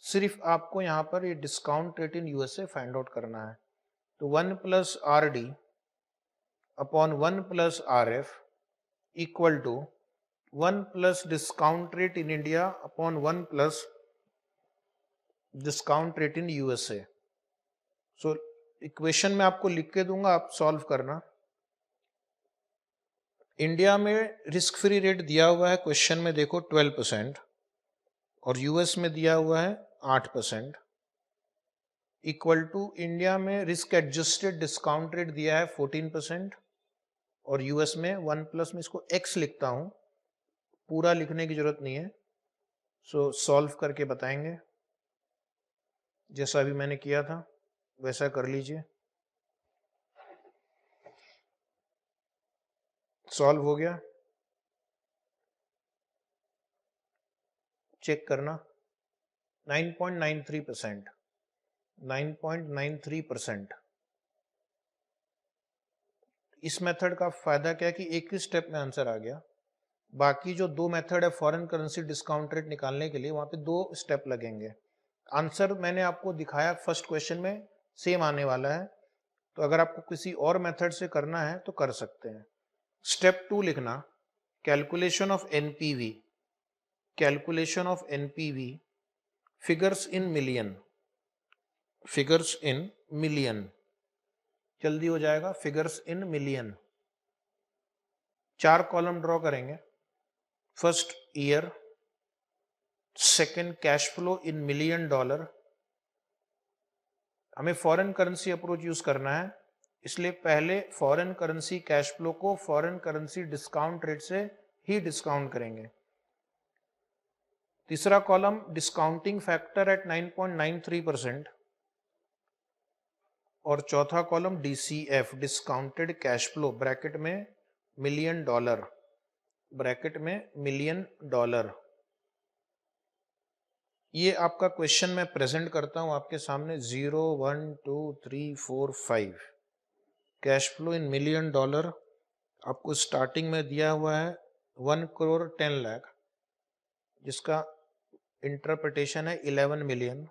सिर्फ आपको यहाँ पर ये discount rate in USA find out करना है। तो 1 plus R D upon 1 plus R F equal to 1 plus discount rate in India upon 1 plus discount rate in USA. So equation में आपको लिख के दूंगा, आप सॉल्व करना। इंडिया में रिस्क फ्री रेट दिया हुआ है क्वेश्चन में, देखो 12%, और यूएस में दिया हुआ है 8%, इक्वल टू इंडिया में रिस्क एडजस्टेड डिस्काउंट रेट दिया है 14%, और यूएस में 1 प्लस में इसको x लिखता हूं, पूरा लिखने की जरूरत नहीं है। सो सॉल्व करके बताएंगे, जैसा अभी मैंने किया था वैसा कर लीजिए। सॉल्व हो गया, चेक करना। 9.93%, 9.93%। इस मेथड का फायदा क्या है कि एक ही स्टेप में आंसर आ गया। बाकी जो 2 मेथड है फॉरेन करेंसी डिस्काउंट रेट निकालने के लिए, वहां पे 2 स्टेप लगेंगे। आंसर मैंने आपको दिखाया फर्स्ट क्वेश्चन में, सेम आने वाला है। तो अगर आपको किसी और मेथड से करना है तो कर सकते हैं। स्टेप 2 लिखना, calculation of NPV. Calculation of NPV figures in million, figures in million, जल्दी हो जाएगा। Figures in million, 4 column draw करेंगे। First year, second cash flow in million dollar. हमें फॉरेन करेंसी अप्रोच यूज करना है, इसलिए पहले फॉरेन करेंसी कैश फ्लो को फॉरेन करेंसी डिस्काउंट रेट से ही डिस्काउंट करेंगे। तीसरा कॉलम डिस्काउंटिंग फैक्टर एट 9.93% और चौथा column DCF discounted cash flow bracket में मिलियन डॉलर, ब्रैकेट में मिलियन डॉलर। ये आपका क्वेश्चन मैं प्रेजेंट करता हूं आपके सामने। 0 1 2 3 4 5 cash flow in million dollar आपको स्टार्टिंग में दिया हुआ है 1 करोड़ 10 लाख, जिसका इंटरप्रिटेशन है 11 मिलियन।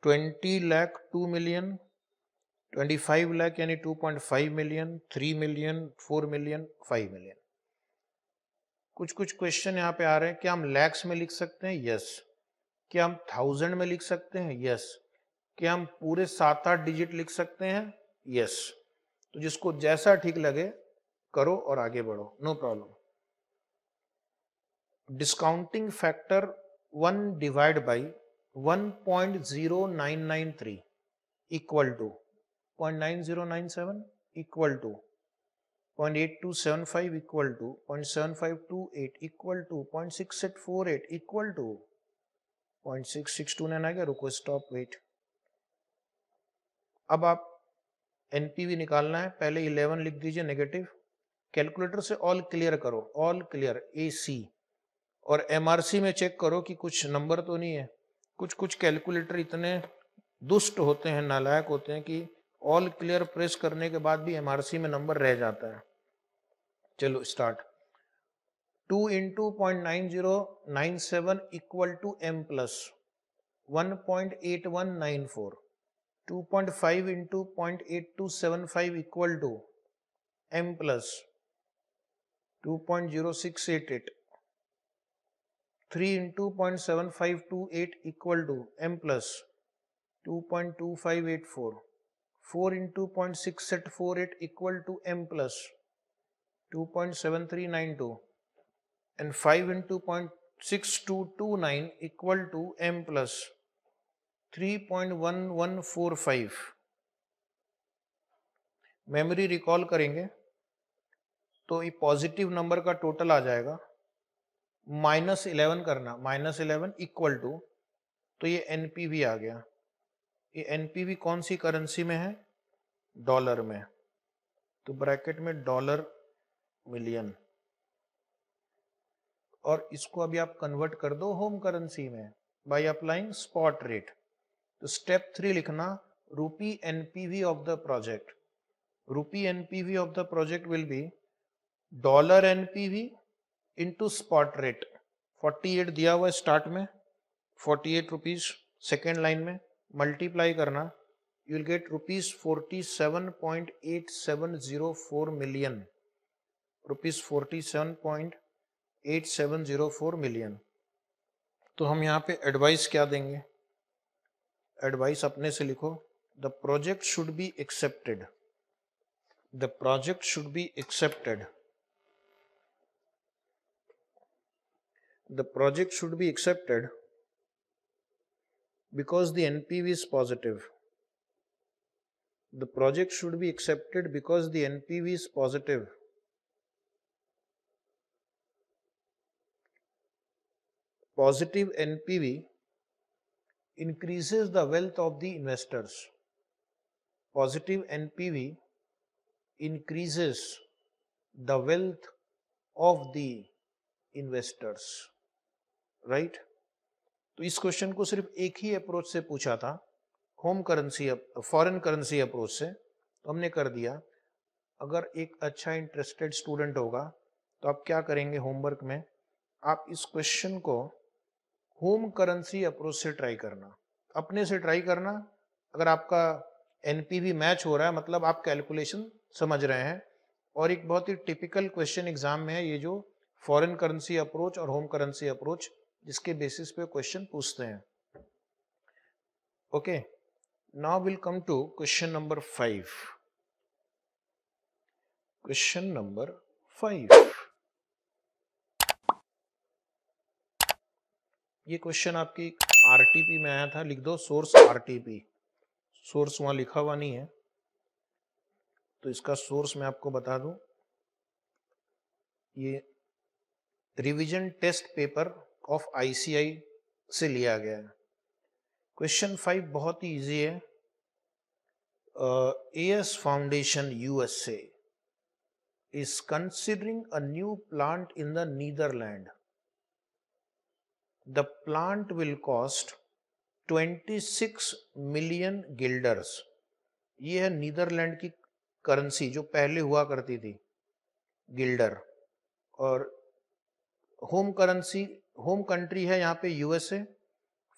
20 लाख 2 मिलियन, 25 लाख यानी 2.5 मिलियन, 3 मिलियन, 4 मिलियन, 5 मिलियन। कुछ कुछ क्वेश्चन यहाँ पे आ रहे हैं। क्या हम लैक्स में लिख सकते हैं? यस। क्या हम 1000 में लिख सकते हैं? यस। क्या हम पूरे 7-8 डिजिट लिख सकते हैं? यस। तो जिसको जैसा ठीक लगे करो और आगे बढ़ो, no problem. Discounting factor 1 divide by 1.0993 equal to 0.9097 equal to 0.8275 equal to 0.7528 equal to 0.6848 equal to 0.6629 आ गया। रुको, स्टॉप, वेट। अब आप एनपीवी निकालना है। पहले 11 लिख दीजिए नेगेटिव। कैलकुलेटर से ऑल क्लियर करो, ऑल क्लियर AC। और एमआरसी में चेक करो कि कुछ नंबर तो नहीं है। कुछ कुछ कैलकुलेटर इतने दुष्ट होते हैं, नालायक होते हैं कि ऑल क्लियर प्रेस करने के बाद भी एमआरसी में नंबर रह जाता है। चलो start. 2 into 0.9097 equal to m plus 1.8194। 2.5 into 0.8275 equal to m plus 2.0688। 3 into 0.7528 equal to m plus 2.2584। 4 into 0.6848 equal to m plus 2.7392 and 5 into 0.6229 equal to m plus 3.1145। Memory recall करेंगे तो ये positive number का total आ जाएगा। -11 करना, -11 equal to, तो ये NPV आ गया। ये एनपीवी कौन सी करेंसी में है? डॉलर में। तो ब्रैकेट में डॉलर मिलियन, और इसको अभी आप कन्वर्ट कर दो होम करेंसी में बाय अप्लाइंग स्पॉट रेट। तो स्टेप 3 लिखना, रूपी एनपीवी ऑफ द प्रोजेक्ट। रूपी NPV of the project will B dollar NPV into spot rate. 48 दिया हुआ है स्टार्ट में, 48 रुपीज सेकेंड लाइन में, मल्टीप्लाई करना, you will get rupees 47.8704 million. Rupees 47.8704 million. तो हम यहाँ पे एडवाइस क्या देंगे? एडवाइस अपने से लिखो, the project should B accepted. The project should B accepted. The project should be accepted because the NPV is positive. The project should be accepted because the NPV is positive. Positive NPV increases the wealth of the investors. Positive NPV increases the wealth of the investors. Right? तो इस question को सिर्फ एक ही approach से पूछा था, home currency, foreign currency approach से, तो हमने कर दिया। अगर एक अच्छा इंटरेस्टेड स्टूडेंट होगा तो आप क्या करेंगे होमवर्क में, आप इस क्वेश्चन को होम करेंसी अप्रोच से ट्राई करना, अपने से ट्राई करना। अगर आपका एनपीवी मैच हो रहा है मतलब आप कैलकुलेशन समझ रहे हैं। और एक बहुत ही टिपिकल क्वेश्चन एग्जाम में है ये, जो फॉरेन करेंसी अप्रोच और होम करेंसी अप्रोच, जिसके बेसिस पे क्वेश्चन पूछते हैं। Okay, now we'll come to question number 5. Question number 5. ये क्वेश्चन आपकी आरटीपी में आया था, लिख दो सोर्स आरटीपी। सोर्स वहां लिखा हुआ नहीं है, तो इसका सोर्स मैं आपको बता दूं। ये revision test paper of ICI से लिया गया है। क्वेश्चन 5 बहुत ही इजी है। AS foundation USA is considering a new plant in the Netherlands. The plant will cost 26 million guilders. ये है नीदरलैंड की करेंसी जो पहले हुआ करती थी, गिल्डर। और होम करेंसी, होम कंट्री है यहाँ पे यूएसए,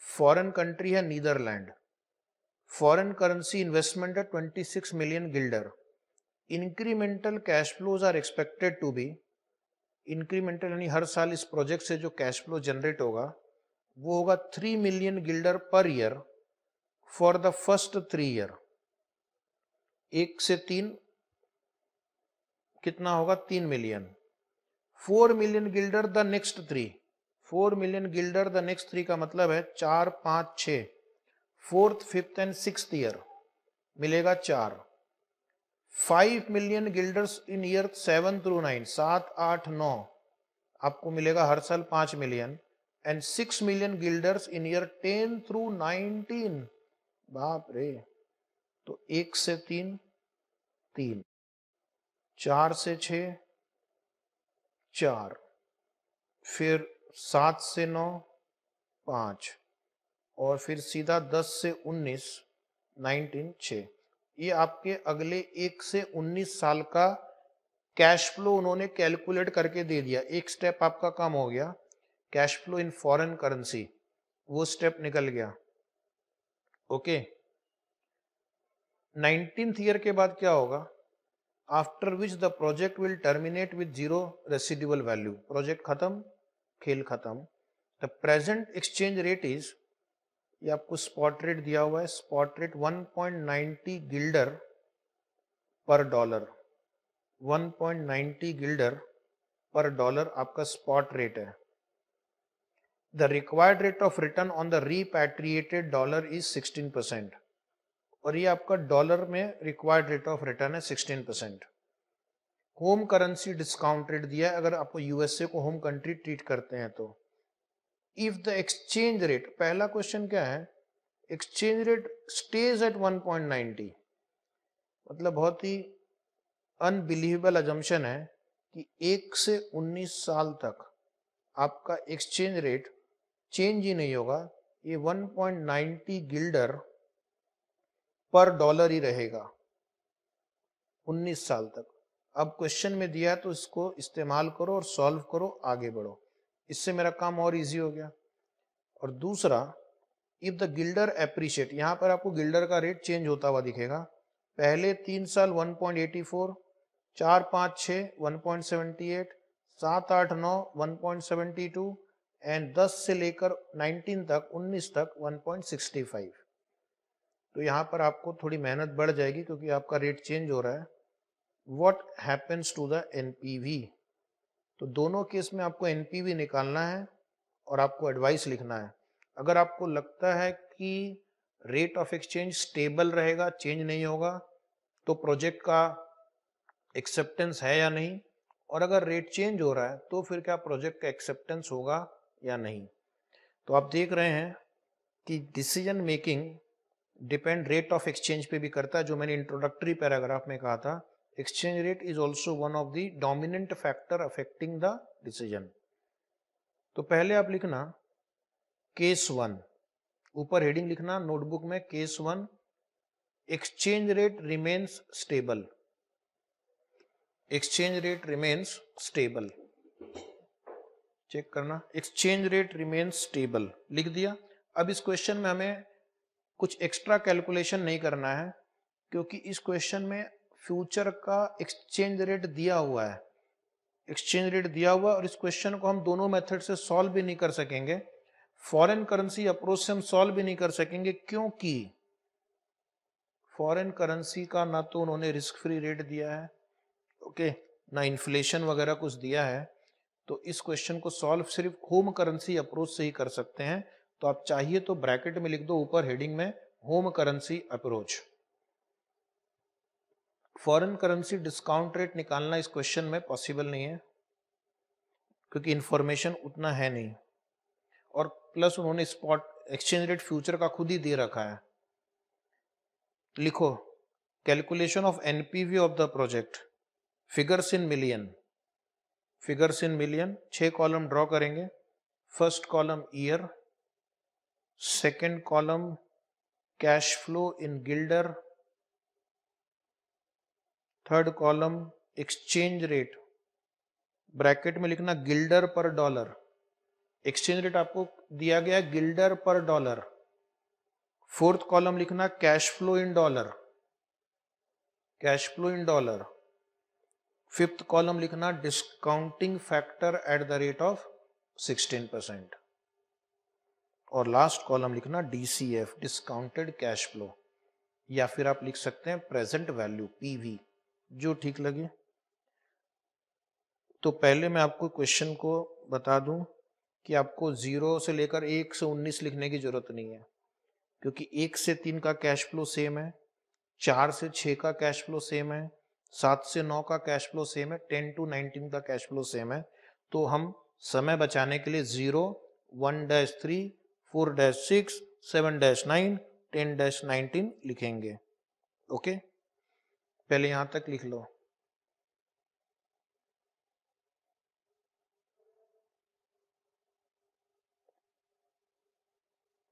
फॉरेन कंट्री है नीदरलैंड। फॉरेन करेंसी इन्वेस्टमेंट है 26 million guilder. Incremental cash flows are expected to be, incremental यानी हर साल इस प्रोजेक्ट से जो कैश फ्लो जनरेट होगा वो होगा 3 million Gilder per year for the first 3 year. 1 से 3 कितना होगा? 3 million. 4 million Gilder the next 3, 4 million Gilder the next 3 का मतलब है 4, 5, 6, 4th, 5th and 6th year मिलेगा 4। 5 मिलियन गिल्डर्स इन ईयर 7 through 9, 7, 8, 9 आपको मिलेगा हर साल 5 million. And 6 million guilders in year 10 through 19। बाप रे। तो 1 से 3, 3, 4 से 6, 4, फिर 7 से 9, 5, और फिर सीधा 10 से 19, 19, 6। ये आपके अगले 1 से 19 साल का कैश फ्लो उन्होंने कैलकुलेट करके दे दिया। एक स्टेप आपका कम हो गया, cash flow in foreign currency, वो स्टेप निकल गया। ओके, 19th ईयर के बाद क्या होगा? After which the project will terminate with 0 residual value. Project खत्म, खेल खत्म। The present exchange rate is, ये आपको स्पॉट रेट दिया हुआ है, spot rate 1.90 guilder per dollar. 1.90 guilder per dollar आपका स्पॉट रेट है। The required rate of return on the repatriated dollar is 16%, और ये आपका डॉलर में रिक्वायर्ड रेट ऑफ रिटर्न है 16%। होम करेंसी डिस्काउंट रेट दिया है अगर आपको यूएसए को होम कंट्री ट्रीट करते हैं तो। इफ द एक्सचेंज रेट, पहला क्वेश्चन क्या है? एक्सचेंज रेट स्टेज एट 1.90, मतलब बहुत ही अनबिलीवेबल अजम्पशन है कि 1 से 19 साल तक आपका एक्सचेंज रेट चेंज ही नहीं होगा। ये 1.90 गिल्डर पर डॉलर ही रहेगा 19 साल तक। अब क्वेश्चन में दिया तो इसको इस्तेमाल करो और सॉल्व करो, आगे बढ़ो। इससे मेरा काम और इजी हो गया। और दूसरा, इफ द गिल्डर एप्रिशिएट, यहाँ पर आपको गिल्डर का रेट चेंज होता हुआ दिखेगा। पहले 3 साल 1.84, 4, 5, 6 1.78, 7, 8, 9 1.72 एंड 10 से लेकर 19 तक, 19 तक 1.65। तो यहाँ पर आपको थोड़ी मेहनत बढ़ जाएगी क्योंकि आपका रेट चेंज हो रहा है। What happens to the NPV? तो दोनों केस में आपको NPV निकालना है और आपको एडवाइस लिखना है। अगर आपको लगता है कि रेट ऑफ एक्सचेंज स्टेबल रहेगा, चेंज नहीं होगा, तो प्रोजेक्ट का एक्सेप्टेंस है या नहीं, और अगर रेट चेंज हो रहा है तो फिर क्या प्रोजेक्ट का एक्सेप्टेंस होगा या नहीं। तो आप देख रहे हैं कि decision making depend rate of exchange पे भी करता है, जो मैंने इंट्रोडक्टरी पैराग्राफ में कहा था। Exchange rate is also one of the dominant factor affecting the decision. तो पहले आप लिखना केस 1, ऊपर हेडिंग लिखना नोटबुक में, case 1 exchange rate remains stable. Exchange rate remains stable, check करना, एक्सचेंज रेट रिमेन्स स्टेबल लिख दिया। अब इस क्वेश्चन में हमें कुछ एक्स्ट्रा कैलकुलेशन नहीं करना है क्योंकि इस क्वेश्चन में फ्यूचर का एक्सचेंज रेट दिया हुआ है। एक्सचेंज रेट दिया हुआ और इस क्वेश्चन को हम दोनों मेथड से सॉल्व भी नहीं कर सकेंगे। फॉरेन करेंसी अप्रोच से हम सॉल्व भी नहीं कर सकेंगे, क्योंकि फॉरेन करेंसी का ना तो उन्होंने रिस्क फ्री रेट दिया है, ओके, ना इन्फ्लेशन वगैरह कुछ दिया है। तो इस क्वेश्चन को सॉल्व सिर्फ होम करेंसी अप्रोच से ही कर सकते हैं। तो आप चाहिए तो ब्रैकेट में लिख दो ऊपर हेडिंग में home currency approach. Foreign currency discount rate निकालना इस क्वेश्चन में पॉसिबल नहीं है, क्योंकि इंफॉर्मेशन उतना है नहीं, और प्लस उन्होंने स्पॉट एक्सचेंज रेट फ्यूचर का खुद ही दे रखा है। लिखो calculation of NPV of the project, figures in million, figures in million 6 column draw करेंगे। First column year, second column cash flow in guilder, third column exchange rate, bracket में लिखना Gilder per dollar, exchange rate आपको दिया गया है guilder per dollar. Fourth column लिखना cash flow in dollar, cash flow in dollar. Fifth column लिखना discounting factor at the rate of 16%, और last column लिखना डीसीएफ, डिस्काउंटेड कैश फ्लो, या फिर आप लिख सकते हैं प्रेजेंट वैल्यू पीवी, जो ठीक लगे। तो पहले मैं आपको क्वेश्चन को बता दूं कि आपको 0 से लेकर 1 से 19 लिखने की जरूरत नहीं है, क्योंकि 1 से 3 का कैश फ्लो सेम है, 4 से 6 का कैश फ्लो सेम है, 7 से 9 का कैश फ्लो सेम है, 10 to 19 का कैश फ्लो सेम है। तो हम समय बचाने के लिए 0, 1-3, 4-6, 7-9, 10-19 लिखेंगे। ओके, पहले यहां तक लिख लो।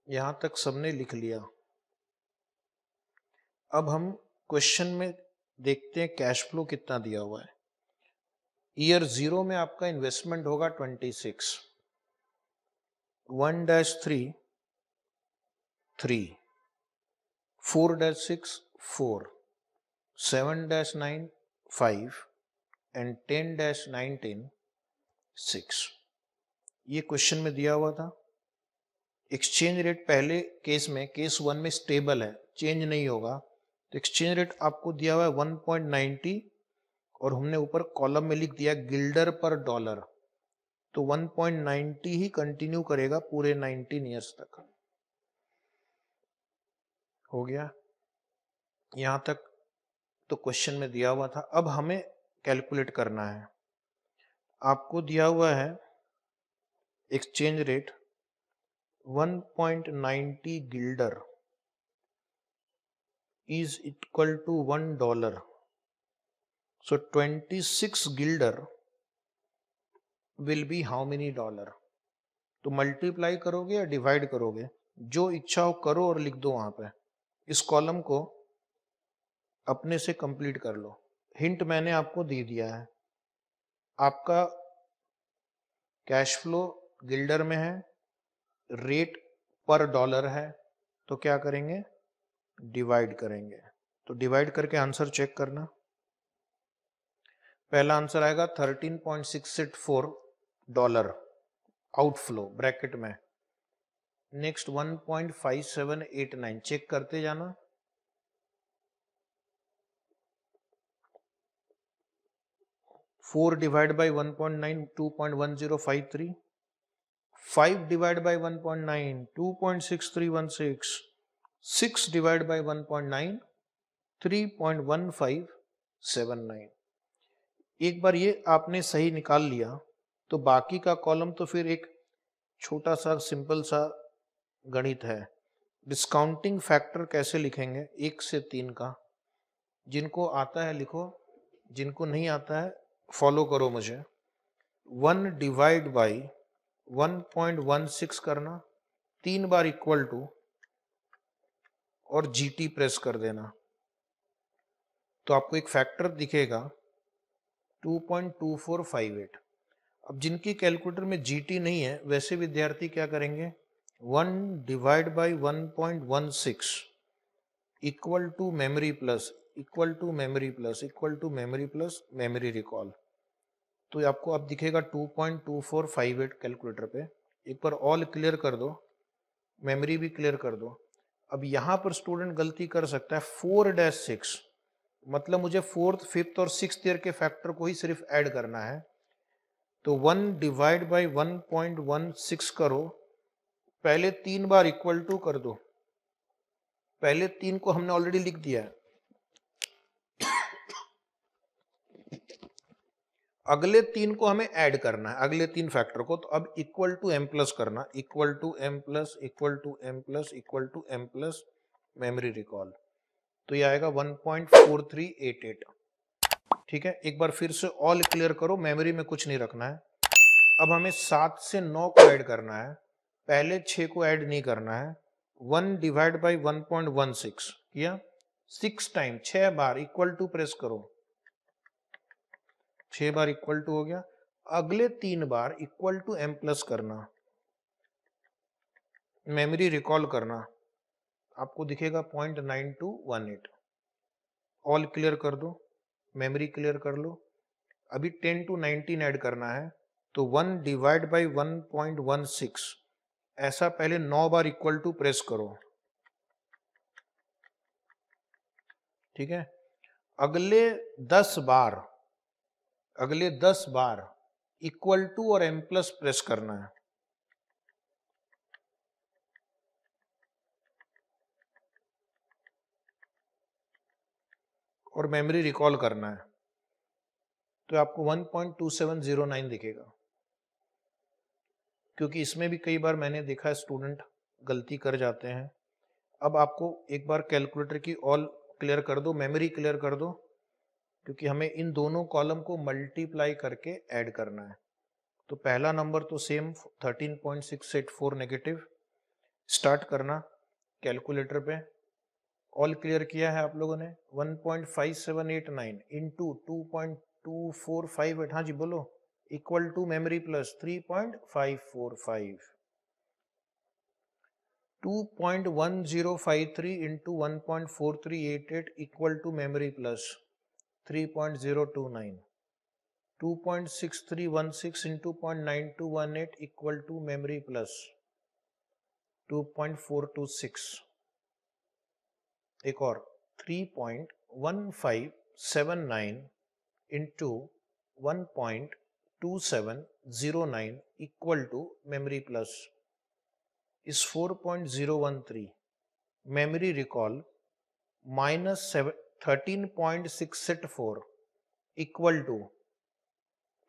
यहां तक सबने लिख लिया। अब हम क्वेश्चन में देखते हैं कैश फ्लो कितना दिया हुआ है। ईयर 0 में आपका इन्वेस्टमेंट होगा 26, 1-3 3, 4-6 4, 7-9 5 एंड 10-19 6। ये क्वेश्चन में दिया हुआ था। एक्सचेंज रेट पहले केस में, केस 1 में स्टेबल है, चेंज नहीं होगा। तो एक्सचेंज रेट आपको दिया हुआ है 1.90, और हमने ऊपर कॉलम में लिख दिया गिल्डर पर डॉलर। तो 1.90 ही कंटिन्यू करेगा पूरे 19 ईयर्स तक। हो गया यहां तक, तो क्वेश्चन में दिया हुआ था। अब हमें कैलकुलेट करना है। आपको दिया हुआ है exchange rate 1.90 Gilder is equal to $1. So 26 Gilder will be how many dollar? तो मल्टीप्लाई करोगे या डिवाइड करोगे, जो इच्छा हो करो और लिख दो वहां पे। इस कॉलम को अपने से कंप्लीट कर लो। हिंट मैंने आपको दे दिया है। आपका कैश फ्लो गिल्डर में है, रेट पर डॉलर है, तो क्या करेंगे, डिवाइड करेंगे। तो डिवाइड करके आंसर चेक करना। पहला आंसर आएगा $13.684 आउटफ्लो ब्रैकेट में। नेक्स्ट 1.5789, चेक करते जाना। Four divide by 1.9 2.1053, 5 divide by 1.9 2.6316, 6 divide by 1.9 3.1579। एक बार ये आपने सही निकाल लिया तो बाकी का कॉलम तो फिर एक छोटा सा सिंपल सा गणित है। डिस्काउंटिंग फैक्टर कैसे लिखेंगे 1 से 3 का, जिनको आता है लिखो, जिनको नहीं आता है फॉलो करो मुझे। 1 डिवाइड बाई 1.16 करना, 3 बार इक्वल टू, और जीटी प्रेस कर देना, तो आपको एक फैक्टर दिखेगा 2.2458। अब जिनकी कैलकुलेटर में जीटी नहीं है वैसे विद्यार्थी क्या करेंगे, 1 divide by 1.16 equal to memory plus, equal to memory plus, equal to memory plus memory recall. तो आपको अब दिखेगा 2.2458 कैलकुलेटर पे। एक बार ऑल क्लियर कर दो, मेमोरी भी क्लियर कर दो। अब यहाँ पर स्टूडेंट गलती कर सकता है 4-6, मतलब मुझे फोर्थ, फिफ्थ और सिक्स्थ ईयर के फैक्टर को ही सिर्फ ऐड करना है। तो 1 डिवाइड बाई 1.16 करो, पहले 3 बार इक्वल टू कर दो। पहले 3 को हमने ऑलरेडी लिख दिया है, अगले 3 को हमें ऐड करना है, अगले 3 फैक्टर को। तो अब इक्वल टू एम प्लस करना, equal to M plus, equal to M plus, equal to M plus, memory recall. तो ये आएगा 1.4388। ठीक है, एक बार फिर से ऑल क्लियर करो, मेमोरी में कुछ नहीं रखना है। अब हमें 7 से 9 को ऐड करना है, पहले 6 को ऐड नहीं करना है। 1 डिवाइड बाई 1.16 किया, 6 टाइम, 6 बार इक्वल टू प्रेस करो, 6 बार इक्वल टू हो गया। अगले 3 बार इक्वल टू एम प्लस करना, मेमोरी रिकॉल करना, आपको दिखेगा 0.9218। ऑल क्लियर कर दो, मेमोरी क्लियर कर लो। अभी 10 to 19 ऐड करना है, तो 1 डिवाइड बाई 1.16, ऐसा पहले 9 बार इक्वल टू प्रेस करो। ठीक है, अगले 10 बार, अगले 10 बार इक्वल टू और एम प्लस प्रेस करना है। और मेमोरी रिकॉल करना है, तो आपको 1.2709 दिखेगा। क्योंकि इसमें भी कई बार मैंने देखा है स्टूडेंट गलती कर जाते हैं। अब आपको एक बार कैलकुलेटर की ऑल क्लियर कर दो, मेमोरी क्लियर कर दो, क्योंकि हमें इन दोनों कॉलम को मल्टीप्लाई करके ऐड करना है। तो पहला नंबर तो सेम 13.684 नेगेटिव। स्टार्ट करना कैलकुलेटर पे, ऑल क्लियर किया है आप लोगों ने। 1.5789 इंटू 2.2458, हाँ जी बोलो, equal to memory plus 3.545। 2.1053 into 1.4388 equal to memory plus 3.029। 2.6316 into 0.9218 equal to memory plus 2.426। एक और 3.1579 into 1.2709 equal to memory plus इस 4.013। Memory recall minus 13.684 equal to,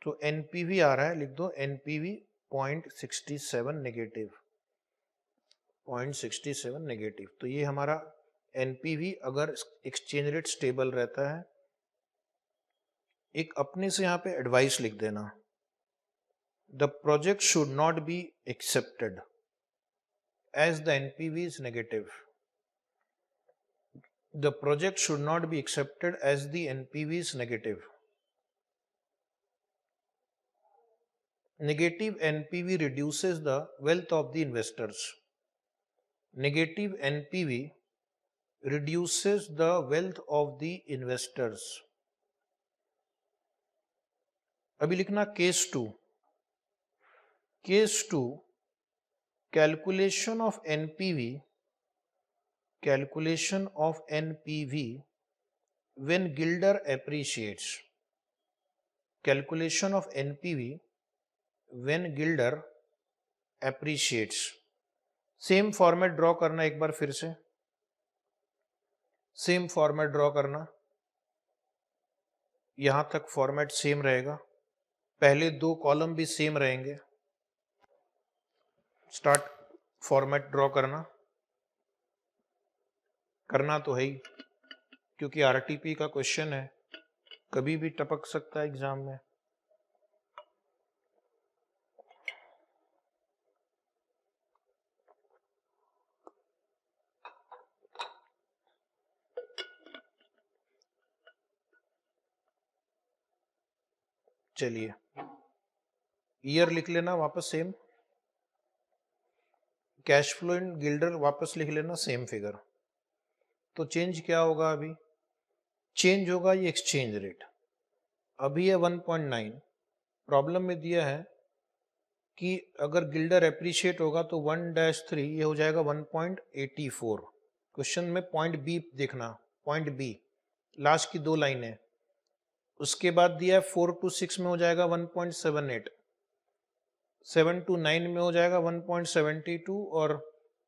तो एनपीवी आ रहा है, लिख दो एनपीवी 0.67 नेगेटिव, 0.67 नेगेटिव। तो ये हमारा एनपीवी अगर एक्सचेंज रेट स्टेबल रहता है। एक अपने से यहाँ पे एडवाइस लिख देना, the project should not be accepted as the NPV is negative. The project should not be accepted as the NPV is negative. Negative NPV reduces the wealth of the investors. Negative NPV reduces the wealth of the investors. अभी लिखना case 2। Case 2, calculation of NPV, calculation of NPV when Gilder appreciates. Calculation of NPV when Gilder appreciates. Same format draw करना, एक बार फिर से same format draw करना, यहां तक format same रहेगा, पहले 2 कॉलम भी सेम रहेंगे। स्टार्ट फॉर्मेट ड्रॉ करना, करना तो है ही, क्योंकि आरटीपी का क्वेश्चन है, कभी भी टपक सकता है एग्जाम में। चलिए ईयर लिख लेना वापस same, cash flow in Gilder वापस लिख लेना सेम फिगर। तो चेंज क्या होगा, अभी चेंज होगा ये एक्सचेंज रेट। अभी है 1.9, प्रॉब्लम में दिया है कि अगर गिल्डर एप्रिशिएट होगा तो 1-3 ये हो जाएगा 1.84। क्वेश्चन में पॉइंट बी देखना, पॉइंट बी लास्ट की 2 लाइनें। उसके बाद दिया है 4 to 6 में हो जाएगा 1.78, 7 to 9 में हो जाएगा 1.72 और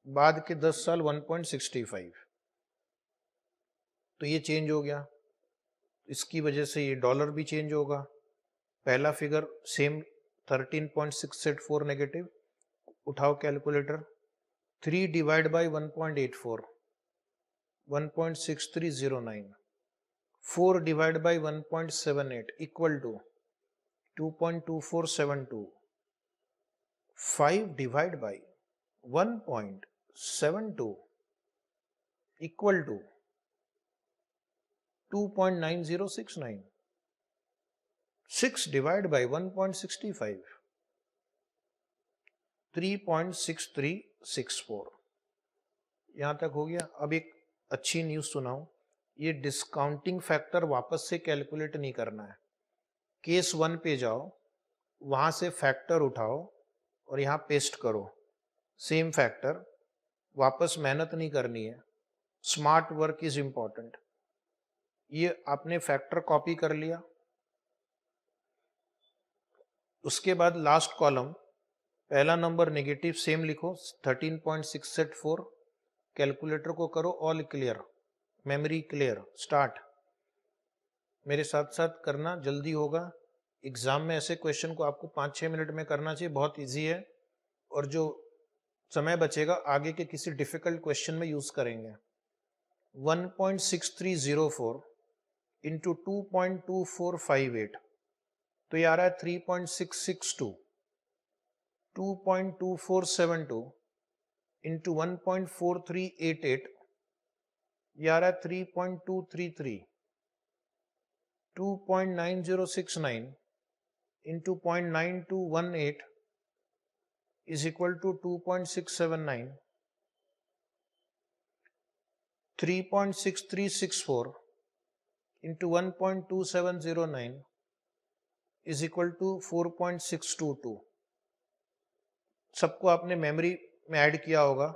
बाद के 10 साल 1.65। तो ये चेंज हो गया, इसकी वजह से ये डॉलर भी चेंज होगा। पहला फिगर सेम 13.684 नेगेटिव, उठाओ calculator, 3 divide by 1.84 1.6309, 4 divide by 1.78 equal to 2.2472, 5 divide by 1.72 equal to 2.9069, 6 divide by 1.65 3.6364। यहां तक हो गया। अब एक अच्छी न्यूज सुनाऊं, ये डिस्काउंटिंग फैक्टर वापस से कैलकुलेट नहीं करना है। केस 1 पे जाओ, वहां से फैक्टर उठाओ और यहां पेस्ट करो सेम फैक्टर, वापस मेहनत नहीं करनी है। Smart work is important. ये आपने फैक्टर कॉपी कर लिया, उसके बाद लास्ट कॉलम पहला नंबर नेगेटिव सेम लिखो 13.684, कैलकुलेटर को करो all clear, memory clear, start. मेरे साथ साथ करना, जल्दी होगा। एग्जाम में ऐसे क्वेश्चन को आपको 5-6 मिनट में करना चाहिए, बहुत इजी है। और जो समय बचेगा आगे के किसी डिफिकल्ट क्वेश्चन में यूज करेंगे। 1.6304 इंटू 2.2458 तो ये आ रहा है 3.662, 2.2472 इंटू 1.4388 ये आ रहा है 3.233, 2.9069 into 0.9218 is equal to 2.679, 3.6364 into 1.2709 is equal to 4.622। सबको आपने मेमोरी में ऐड किया होगा।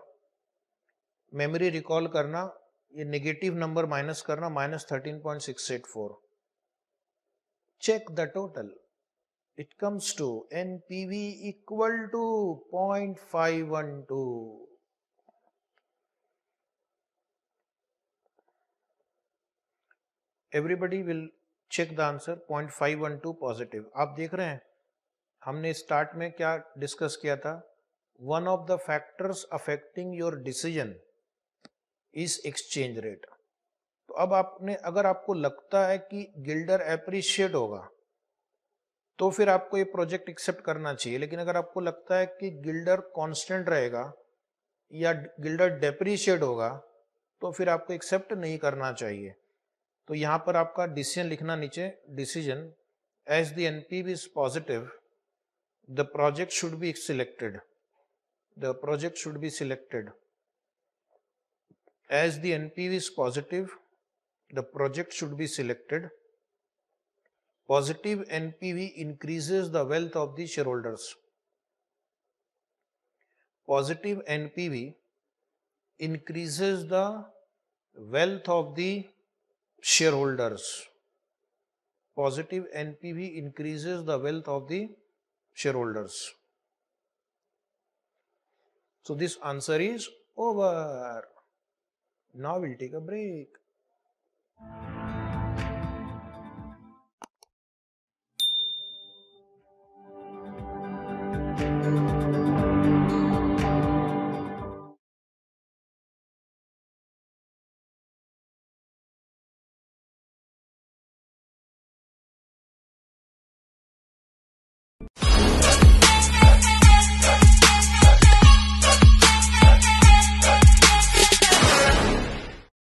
मेमोरी रिकॉल करना, ये नेगेटिव नंबर माइनस करना, -13.684। Check the total, it comes to NPV equal to 0.512। Everybody will check the answer, 0.512 positive. आप देख रहे हैं हमने स्टार्ट में क्या डिस्कस किया था, one of the factors affecting your decision is exchange rate. तो अब आपने, अगर आपको लगता है कि गिल्डर एप्रिशिएट होगा तो फिर आपको ये प्रोजेक्ट एक्सेप्ट करना चाहिए। लेकिन अगर आपको लगता है कि गिल्डर कांस्टेंट रहेगा या गिल्डर डेप्रिशिएट होगा तो फिर आपको एक्सेप्ट नहीं करना चाहिए। तो यहाँ पर आपका डिसीजन लिखना नीचे, decision as the NPV is positive the project should be selected, the project should be selected. As the NPV is positive the project should be selected. Positive NPV increases the wealth of the shareholders. Positive NPV increases the wealth of the shareholders. Positive NPV increases the wealth of the shareholders. So this answer is over. Now we'll take a break.